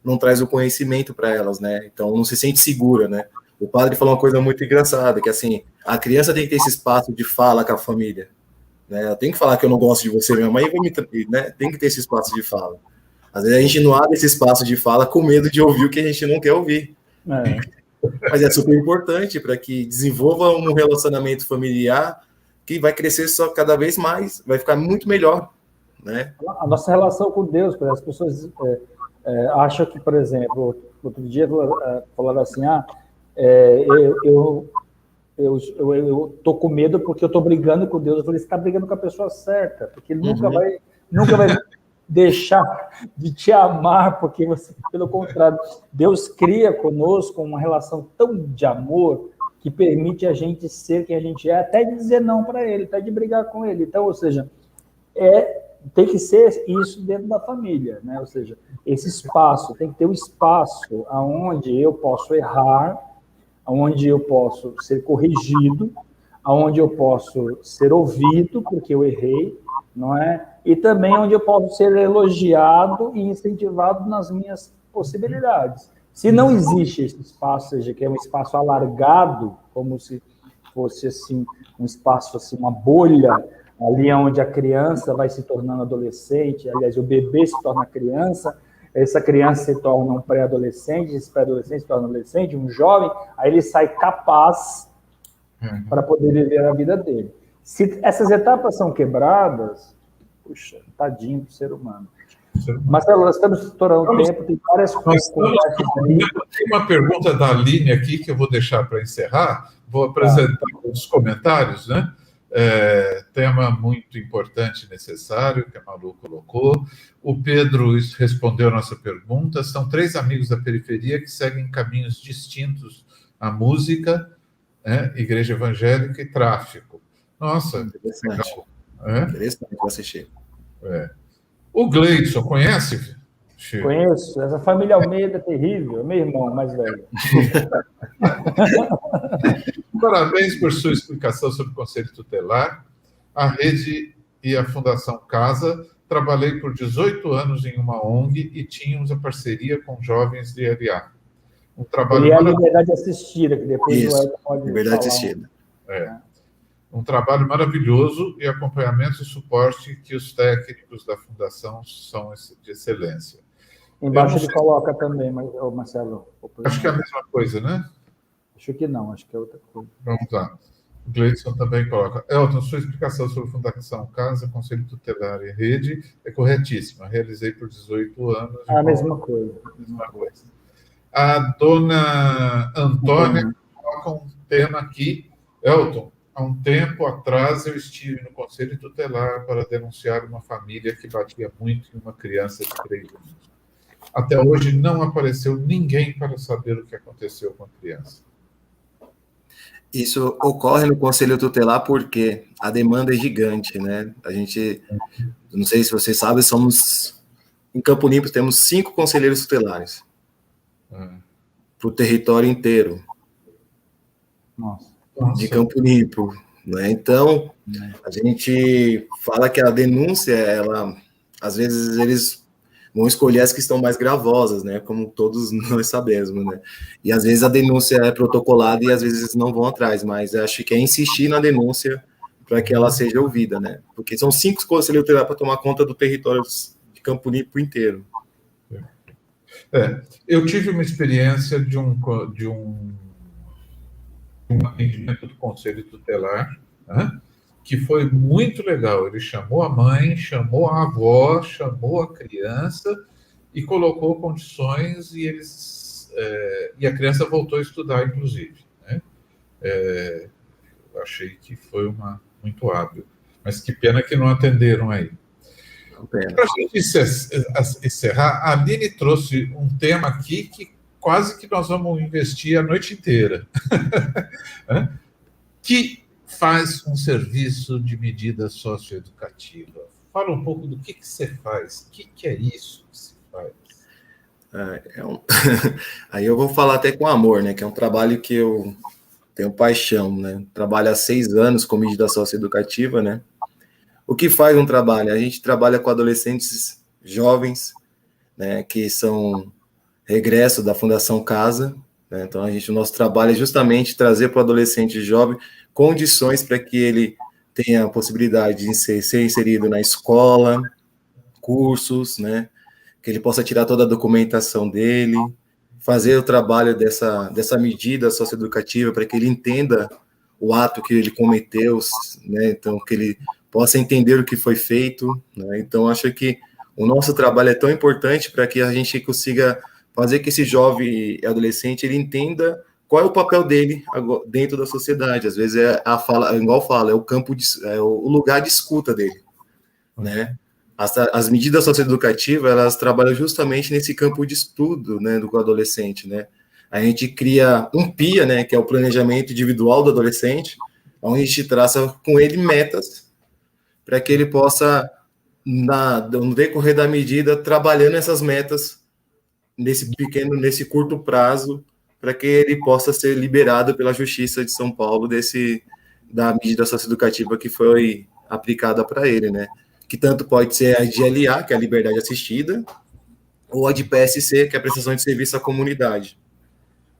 não traz o conhecimento para elas, né? Então não se sente segura, né? O padre falou uma coisa muito engraçada, que assim, a criança tem que ter esse espaço de fala com a família, né? Ela tem que falar que eu não gosto de você, minha mãe, né? Tem que ter esse espaço de fala. Às vezes a gente não abre esse espaço de fala com medo de ouvir o que a gente não quer ouvir. Mas é super importante para que desenvolva um relacionamento familiar que vai crescer só cada vez mais, vai ficar muito melhor, né? A nossa relação com Deus, as pessoas acham que, por exemplo, outro dia falaram assim, eu tô com medo porque eu tô brigando com Deus. Eu falei, você está brigando com a pessoa certa, porque ele nunca vai deixar de te amar, porque você, pelo contrário, Deus cria conosco uma relação tão de amor que permite a gente ser quem a gente é, até de dizer não para ele, até de brigar com ele. Então, ou seja, tem que ser isso dentro da família, né? Ou seja, esse espaço, tem que ter um espaço onde eu posso errar, onde eu posso ser corrigido, onde eu posso ser ouvido, porque eu errei, não é? E também onde eu posso ser elogiado e incentivado nas minhas possibilidades. Se não existe esse espaço, ou seja, que é um espaço alargado, como se fosse assim, um espaço, assim, uma bolha, ali onde a criança vai se tornando adolescente, aliás, o bebê se torna criança, essa criança se torna um pré-adolescente, esse pré-adolescente se torna adolescente, um jovem, aí ele sai capaz para poder viver a vida dele. Se essas etapas são quebradas, puxa, tadinho do ser humano. Marcelo, nós estamos estourando o tempo, tem várias coisas. Tem uma pergunta da Aline aqui que eu vou deixar para encerrar, vou apresentar os comentários, né? Tema muito importante e necessário que a Malu colocou. O Pedro respondeu a nossa pergunta. São 3 amigos da periferia que seguem caminhos distintos: a música, igreja evangélica e tráfico. Nossa, interessante. Legal. Interessante assistir. O Gleidson, conhece, Chico? Conheço. Essa família Almeida é terrível. Meu irmão mais velho. Parabéns por sua explicação sobre o Conselho Tutelar, a rede e a Fundação Casa. Trabalhei por 18 anos em uma ONG e tínhamos a parceria com jovens de LA. Um trabalho E a liberdade assistida, que depois Isso, o Edson pode liberdade falar. assistida. Um trabalho maravilhoso e acompanhamento e suporte que os técnicos da Fundação são de excelência. Embaixo ele coloca também, Marcelo. Acho que é a mesma coisa, né? Acho que não, acho que é outra coisa. Vamos lá. O Gleidson também coloca. Elton, sua explicação sobre Fundação Casa, Conselho Tutelar e Rede é corretíssima. Realizei por 18 anos. A mesma coisa. A dona Antônia coloca um tema aqui. Elton, há um tempo atrás eu estive no Conselho Tutelar para denunciar uma família que batia muito em uma criança de 3 anos. Até hoje não apareceu ninguém para saber o que aconteceu com a criança. Isso ocorre no Conselho Tutelar porque a demanda é gigante, né? A gente, não sei se vocês sabem, em Campo Limpo temos 5 conselheiros tutelares para o território inteiro. Nossa. De Campo Limpo, né? Então, a gente fala que a denúncia, às vezes eles vão escolher as que estão mais gravosas, né? Como todos nós sabemos, né? E às vezes a denúncia é protocolada e às vezes não vão atrás, mas acho que é insistir na denúncia para que ela seja ouvida, né? Porque são 5 conselheiros tutelares para tomar conta do território de Campo Limpo inteiro. Eu tive uma experiência de um atendimento do Conselho Tutelar, né, que foi muito legal. Ele chamou a mãe, chamou a avó, chamou a criança e colocou condições e a criança voltou a estudar, inclusive. Né? Eu achei que foi muito hábil. Mas que pena que não atenderam aí. Para a gente encerrar, a Aline trouxe um tema aqui que quase que nós vamos investir a noite inteira. Que faz um serviço de medida socioeducativa. Fala um pouco do que você faz. O que é isso que se faz? Aí eu vou falar até com amor, né? Que é um trabalho que eu tenho paixão, né? Trabalho há 6 anos com medida socioeducativa, né? O que faz um trabalho? A gente trabalha com adolescentes jovens, né? Que são regresso da Fundação Casa, né? Então o nosso trabalho é justamente trazer para o adolescente jovem condições para que ele tenha a possibilidade de ser inserido na escola, cursos, né? Que ele possa tirar toda a documentação dele, fazer o trabalho dessa medida socioeducativa para que ele entenda o ato que ele cometeu, né? Então, que ele possa entender o que foi feito, né? Então, acho que o nosso trabalho é tão importante para que a gente consiga fazer que esse jovem e adolescente ele entenda qual é o papel dele dentro da sociedade. Às vezes igual fala, é o campo, é o lugar de escuta dele, né? As medidas socioeducativas, elas trabalham justamente nesse campo de estudo, né, do adolescente, né? A gente cria um PIA, né, que é o planejamento individual do adolescente, onde a gente traça com ele metas para que ele possa, no decorrer da medida, trabalhando essas metas nesse curto prazo, para que ele possa ser liberado pela Justiça de São Paulo da medida socioeducativa que foi aplicada para ele, né? Que tanto pode ser a de LA, que é a liberdade assistida, ou a de PSC, que é a prestação de serviço à comunidade.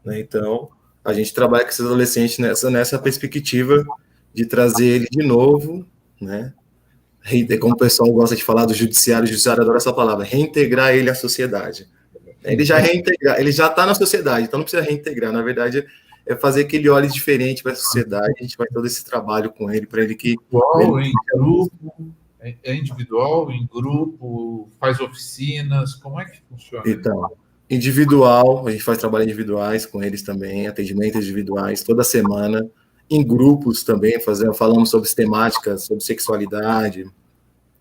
Né? Então, a gente trabalha com esses adolescentes nessa perspectiva de trazer ele de novo, né? Como o pessoal gosta de falar do judiciário, o judiciário adora essa palavra, reintegrar ele à sociedade. Ele já está na sociedade, então não precisa reintegrar, na verdade é fazer que ele olhe diferente para a sociedade, a gente vai todo esse trabalho com ele, para ele que... Em grupo, é individual, em grupo, faz oficinas, como é que funciona? Então, individual, a gente faz trabalho individuais com eles também, atendimentos individuais, toda semana, em grupos também, falamos sobre temáticas, sobre sexualidade,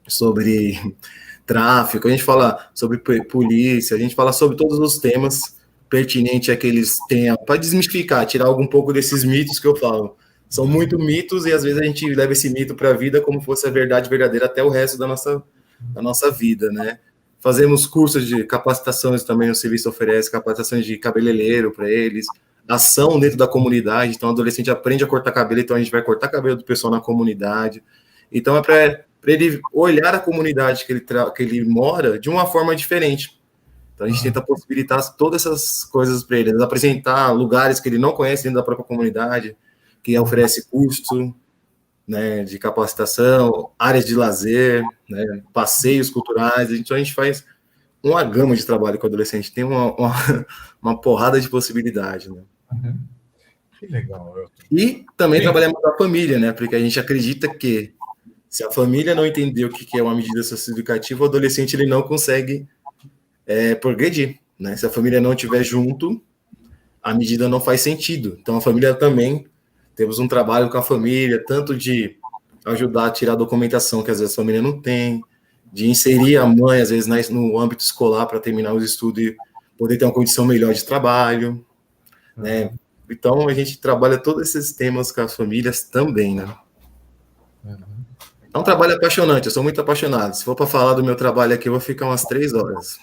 sobre tráfico, a gente fala sobre polícia, a gente fala sobre todos os temas pertinentes a que eles tenham, para desmistificar, tirar algum pouco desses mitos que eu falo. São muito mitos e às vezes a gente leva esse mito para a vida como fosse a verdade verdadeira até o resto da nossa vida, né? Fazemos cursos de capacitações também, o serviço oferece capacitações de cabeleireiro para eles, ação dentro da comunidade, então o adolescente aprende a cortar cabelo, então a gente vai cortar cabelo do pessoal na comunidade. Então é para ele olhar a comunidade que ele mora de uma forma diferente. Então a gente tenta possibilitar todas essas coisas para ele, apresentar lugares que ele não conhece dentro da própria comunidade, que oferece curso, né, de capacitação, áreas de lazer, né, passeios culturais. Então a gente faz uma gama de trabalho com o adolescente, tem uma porrada de possibilidade, né? Uhum. Que legal, Elton. E também trabalhamos com a família, né? Porque a gente acredita que se a família não entender o que é uma medida socioeducativa, o adolescente ele não consegue progredir, né? Se a família não estiver junto, a medida não faz sentido. Então a família também, temos um trabalho com a família, tanto de ajudar a tirar a documentação que às vezes a família não tem, de inserir a mãe, às vezes, no âmbito escolar para terminar os estudos e poder ter uma condição melhor de trabalho, né? Então, a gente trabalha todos esses temas com as famílias também, né? É um trabalho apaixonante, eu sou muito apaixonado. Se for para falar do meu trabalho aqui, eu vou ficar umas 3 horas.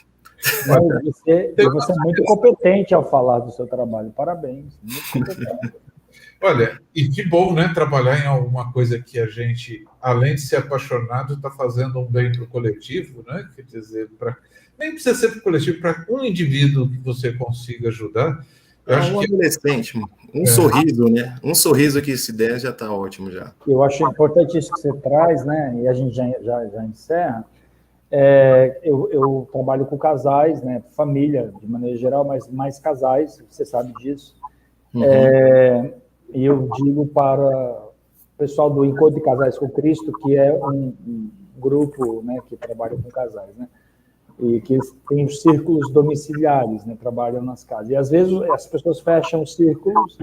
Você é muito competente ao falar do seu trabalho, parabéns. Muito competente. Olha, e que bom, né, trabalhar em alguma coisa que a gente, além de ser apaixonado, está fazendo um bem para o coletivo, né? Quer dizer, nem precisa ser para o coletivo, para um indivíduo que você consiga ajudar. Eu acho um adolescente, sorriso, né? Um sorriso que se der já está ótimo já. Eu acho importante isso que você traz, né? E a gente já encerra. Eu trabalho com casais, né? Família, de maneira geral, mas mais casais, você sabe disso. Uhum. E eu digo para o pessoal do Encontro de Casais com Cristo, que é um grupo, né, que trabalha com casais, né, e que tem os círculos domiciliares, né, trabalham nas casas. E às vezes as pessoas fecham os círculos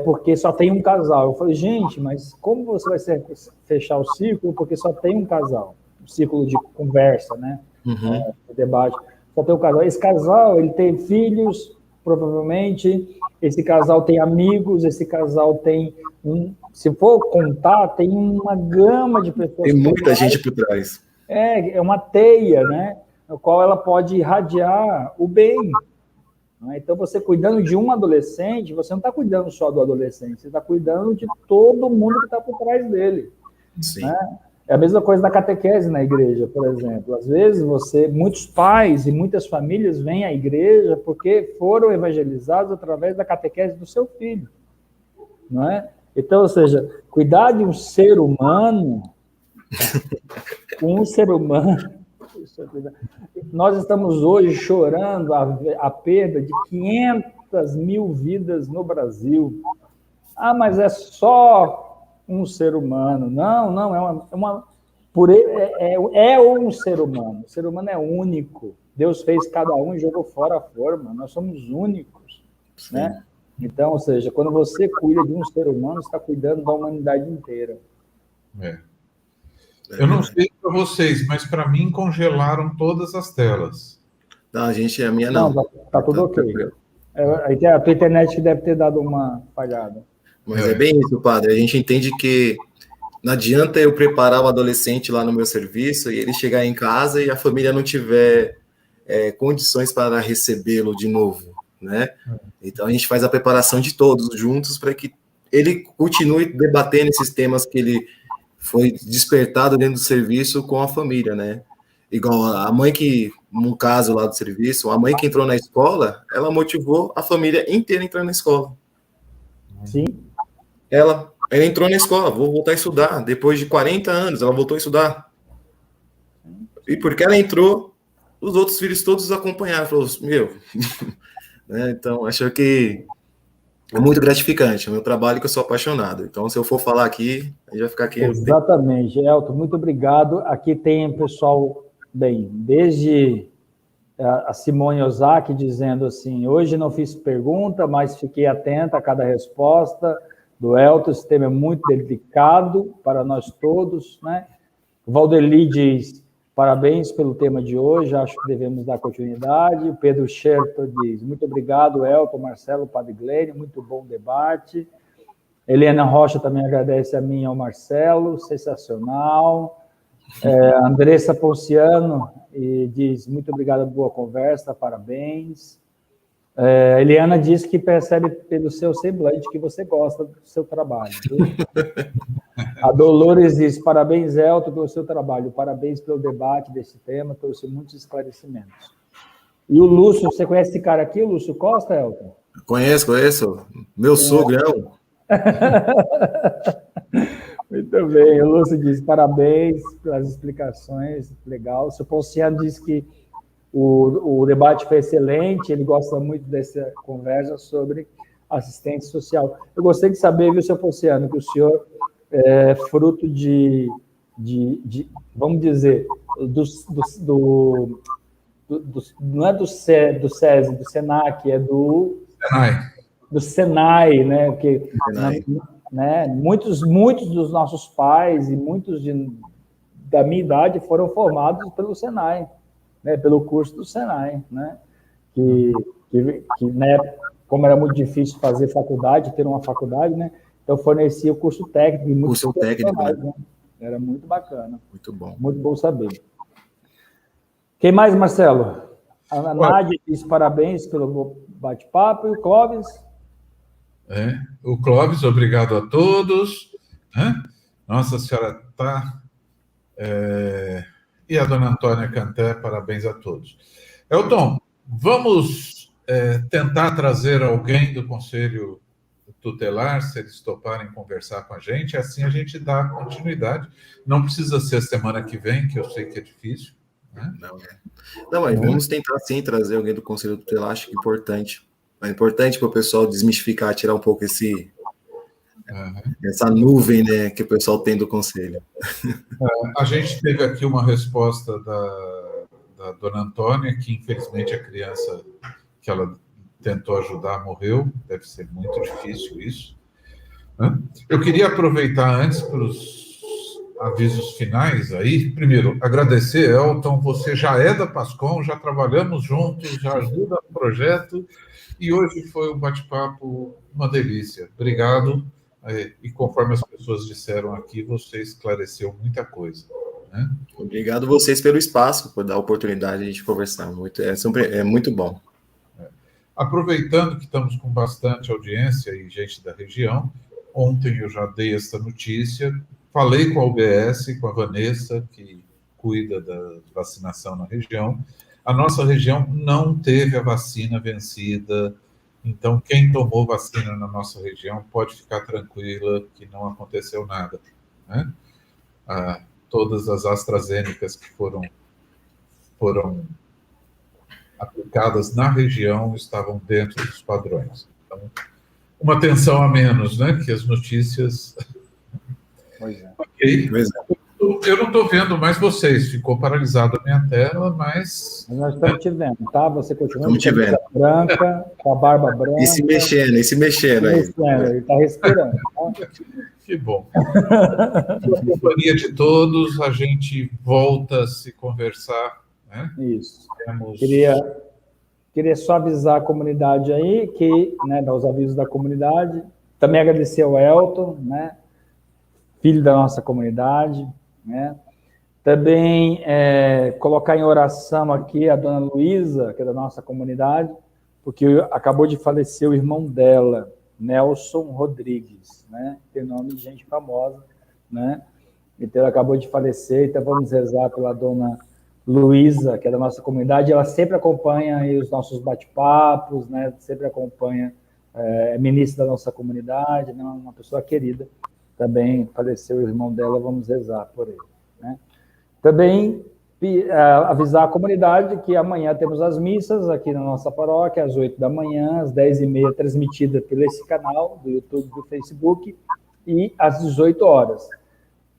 porque só tem um casal. Eu falei, gente, mas como você vai fechar o círculo porque só tem um casal? Um círculo de conversa, né, de debate. Só tem um casal. Esse casal, ele tem filhos, provavelmente, esse casal tem amigos, esse casal tem se for contar, tem uma gama de pessoas. Tem muita gente por trás. É uma teia, né? No qual ela pode irradiar o bem. Né? Então, você cuidando de um adolescente, você não está cuidando só do adolescente, você está cuidando de todo mundo que está por trás dele. Sim. Né? É a mesma coisa da catequese na igreja, por exemplo. Às vezes, muitos pais e muitas famílias vêm à igreja porque foram evangelizados através da catequese do seu filho. Não é? Então, ou seja, cuidar de um ser humano, nós estamos hoje chorando a perda de 500 mil vidas no Brasil. Ah, mas é só um ser humano. Não, é um ser humano. O ser humano é único. Deus fez cada um e jogou fora a forma. Nós somos únicos, né? Então, ou seja, quando você cuida de um ser humano, você está cuidando da humanidade inteira. Eu não sei para vocês, mas para mim congelaram todas as telas. Não, a minha não. Tá tudo ok. A tua internet deve ter dado uma falhada. Mas é bem isso, padre. A gente entende que não adianta eu preparar o adolescente lá no meu serviço e ele chegar em casa e a família não tiver condições para recebê-lo de novo, né? Então a gente faz a preparação de todos juntos para que ele continue debatendo esses temas que ele foi despertado dentro do serviço com a família, né? Igual a mãe que, num caso lá do serviço, a mãe que entrou na escola, ela motivou a família inteira a entrar na escola. Sim. Ela entrou na escola, vou voltar a estudar. Depois de 40 anos, ela voltou a estudar. E porque ela entrou, os outros filhos todos acompanharam. Falou, né? Então, acho que é muito gratificante. É o meu trabalho que eu sou apaixonado. Então, se eu for falar aqui, a gente vai ficar aqui. Exatamente, Elton, muito obrigado. Aqui tem pessoal, desde a Simone Ozaki dizendo assim, hoje não fiz pergunta, mas fiquei atenta a cada resposta, do Elton. Esse tema é muito delicado para nós todos, né? O Valdeli diz, parabéns pelo tema de hoje, acho que devemos dar continuidade. O Pedro Scherto diz, muito obrigado, Elton, Marcelo, Padre Glênio, muito bom debate. Helena Rocha também agradece a mim e ao Marcelo, sensacional. Andressa Ponciano e diz, muito obrigado, boa conversa, parabéns. Eliana diz que percebe pelo seu semblante que você gosta do seu trabalho. A Dolores diz, parabéns, Elton, pelo seu trabalho, parabéns pelo debate desse tema, trouxe muitos esclarecimentos. E o Lúcio, você conhece esse cara aqui, o Lúcio Costa, Elton? Conheço. Meu sogrão. Muito bem, o Lúcio diz, parabéns pelas explicações, legal. O seu Ponciano diz que o debate foi excelente, ele gosta muito dessa conversa sobre assistência social. Eu gostei de saber, viu, seu Ponciano, que o senhor é fruto de vamos dizer, não é do SESI, do SENAC, é do Senai, né? Porque muitos dos nossos pais e muitos da minha idade foram formados pelo Senai, né? Pelo curso do Senai, né? Que né, como era muito difícil fazer faculdade, ter uma faculdade, né? Então fornecia o curso técnico. Curso técnico, né? Era muito bacana. Muito bom. Muito bom saber. Quem mais, Marcelo? A Nádia diz parabéns pelo bate-papo. E o Clóvis? O Clóvis, obrigado a todos. Nossa Senhora está... E a dona Antônia Canté, parabéns a todos. Elton, vamos tentar trazer alguém do Conselho Tutelar, se eles toparem conversar com a gente, assim a gente dá continuidade. Não precisa ser semana que vem, que eu sei que é difícil. Né? Não, mas vamos tentar sim trazer alguém do Conselho Tutelar, acho que é importante. É importante para o pessoal desmistificar, tirar um pouco essa nuvem, né, que o pessoal tem do Conselho. A gente teve aqui uma resposta da dona Antônia, que infelizmente a criança que ela tentou ajudar morreu, deve ser muito difícil isso. Eu queria aproveitar antes para os avisos finais aí. Primeiro, agradecer, Elton, você já é da Pascom, já trabalhamos juntos, já ajuda no projeto, e hoje foi um bate-papo, uma delícia. Obrigado, e conforme as pessoas disseram aqui, você esclareceu muita coisa. Né? Obrigado vocês pelo espaço, por dar a oportunidade de a gente conversar. É muito bom. Aproveitando que estamos com bastante audiência e gente da região, ontem eu já dei essa notícia, falei com a UBS, com a Vanessa, que cuida da vacinação na região. A nossa região não teve a vacina vencida, então quem tomou vacina na nossa região pode ficar tranquila que não aconteceu nada. Né? Todas as AstraZenecas que foram aplicadas na região estavam dentro dos padrões. Então, uma atenção a menos, né? Que as notícias... Pois é. Ok. Eu não estou vendo mais vocês. Ficou paralisada a minha tela, mas... Nós estamos te vendo, tá? Você continua te vendo. Branca, com a barba branca. E se mexendo aí. Ele está respirando. Tá? Que bom. Com a companhia de todos, a gente volta a se conversar. Né? Isso. Queria só avisar a comunidade aí, que, né, dar os avisos da comunidade. Também agradecer ao Elton, né, filho da nossa comunidade. Né? Também colocar em oração aqui a dona Luísa, que é da nossa comunidade, porque acabou de falecer o irmão dela, Nelson Rodrigues, né? Tem nome de gente famosa, né? Então, ele acabou de falecer, então vamos rezar pela dona Luísa, que é da nossa comunidade. Ela sempre acompanha aí os nossos bate-papos, né? Sempre acompanha, é ministra da nossa comunidade, né? Uma pessoa querida. Também faleceu o irmão dela, vamos rezar por ele. Né? Também avisar a comunidade que amanhã temos as missas aqui na nossa paróquia, às 8 da manhã, às 10h30, transmitida por esse canal do YouTube e do Facebook, e às 18 horas.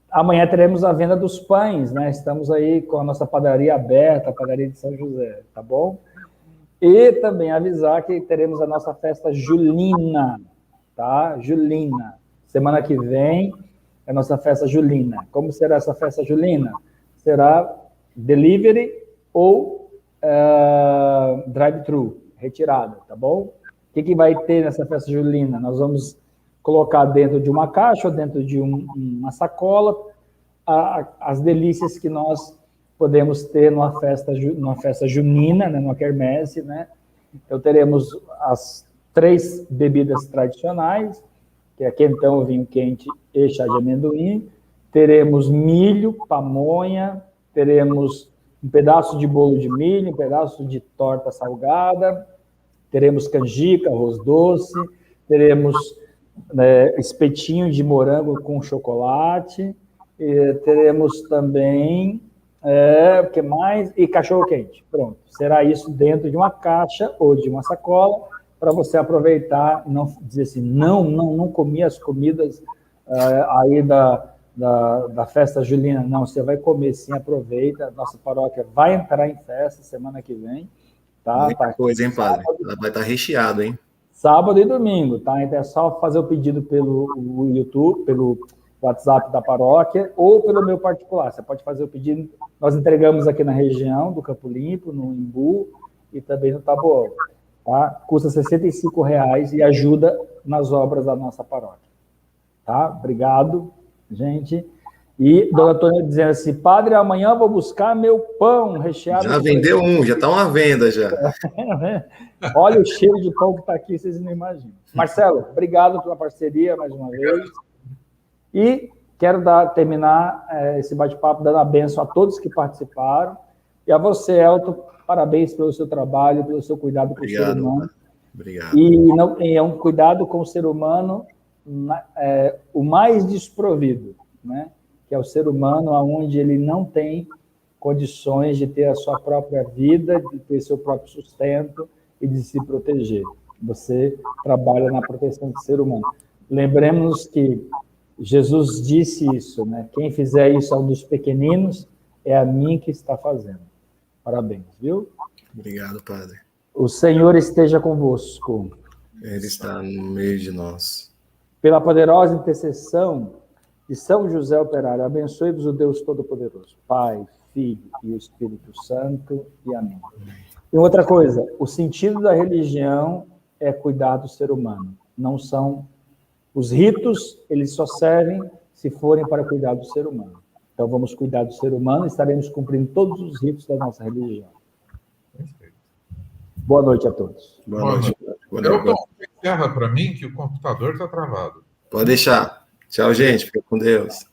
Amanhã teremos a venda dos pães, né? Estamos aí com a nossa padaria aberta, a padaria de São José, tá bom? E também avisar que teremos a nossa festa julina, tá? Julina. Semana que vem é a nossa festa julina. Como será essa festa julina? Será delivery ou drive-thru, retirada, tá bom? O que vai ter nessa festa julina? Nós vamos colocar dentro de uma caixa ou dentro de uma sacola as delícias que nós podemos ter numa festa junina, né, numa quermesse, né? Então, teremos as 3 bebidas tradicionais, que é quentão, vinho quente e chá de amendoim. Teremos milho, pamonha, teremos um pedaço de bolo de milho, um pedaço de torta salgada, teremos canjica, arroz doce, teremos espetinho de morango com chocolate, teremos também, o que mais? E cachorro-quente. Pronto. Será isso dentro de uma caixa ou de uma sacola, para você aproveitar, não dizer assim, não comi as comidas aí da festa julina. Não, você vai comer sim, aproveita. Nossa paróquia vai entrar em festa semana que vem. Tá? Muita coisa, hein, padre? Ela vai estar recheado, hein? Sábado e domingo, tá? Então é só fazer o pedido pelo YouTube, pelo WhatsApp da paróquia ou pelo meu particular. Você pode fazer o pedido. Nós entregamos aqui na região do Campo Limpo, no Imbu e também no Taboão. Tá? Custa R$ 65 e ajuda nas obras da nossa paróquia. Tá? Obrigado, gente. E Dona Antônia dizendo assim, padre, amanhã eu vou buscar meu pão recheado. Já vendeu já está uma venda já. Olha o cheiro de pão que está aqui, vocês não imaginam. Marcelo, obrigado pela parceria mais uma vez. E quero terminar esse bate-papo dando a bênção a todos que participaram. E a você, Elton, parabéns pelo seu trabalho, pelo seu cuidado com o ser humano. Obrigado. E é um cuidado com o ser humano o mais desprovido, né? Que é o ser humano onde ele não tem condições de ter a sua própria vida, de ter seu próprio sustento e de se proteger. Você trabalha na proteção do ser humano. Lembremos que Jesus disse isso, né? Quem fizer isso a um dos pequeninos, é a mim que está fazendo. Parabéns, viu? Obrigado, padre. O Senhor esteja convosco. Ele está no meio de nós. Pela poderosa intercessão de São José Operário, abençoe-vos o Deus Todo-Poderoso, Pai, Filho e o Espírito Santo, e amém. E outra coisa, o sentido da religião é cuidar do ser humano. Não são os ritos, eles só servem se forem para cuidar do ser humano. Então, vamos cuidar do ser humano e estaremos cumprindo todos os ritos da nossa religião. Perfeito. Boa noite a todos. Boa noite. Elton, encerra para mim que o computador está travado. Pode deixar. Tchau, gente. Fica com Deus.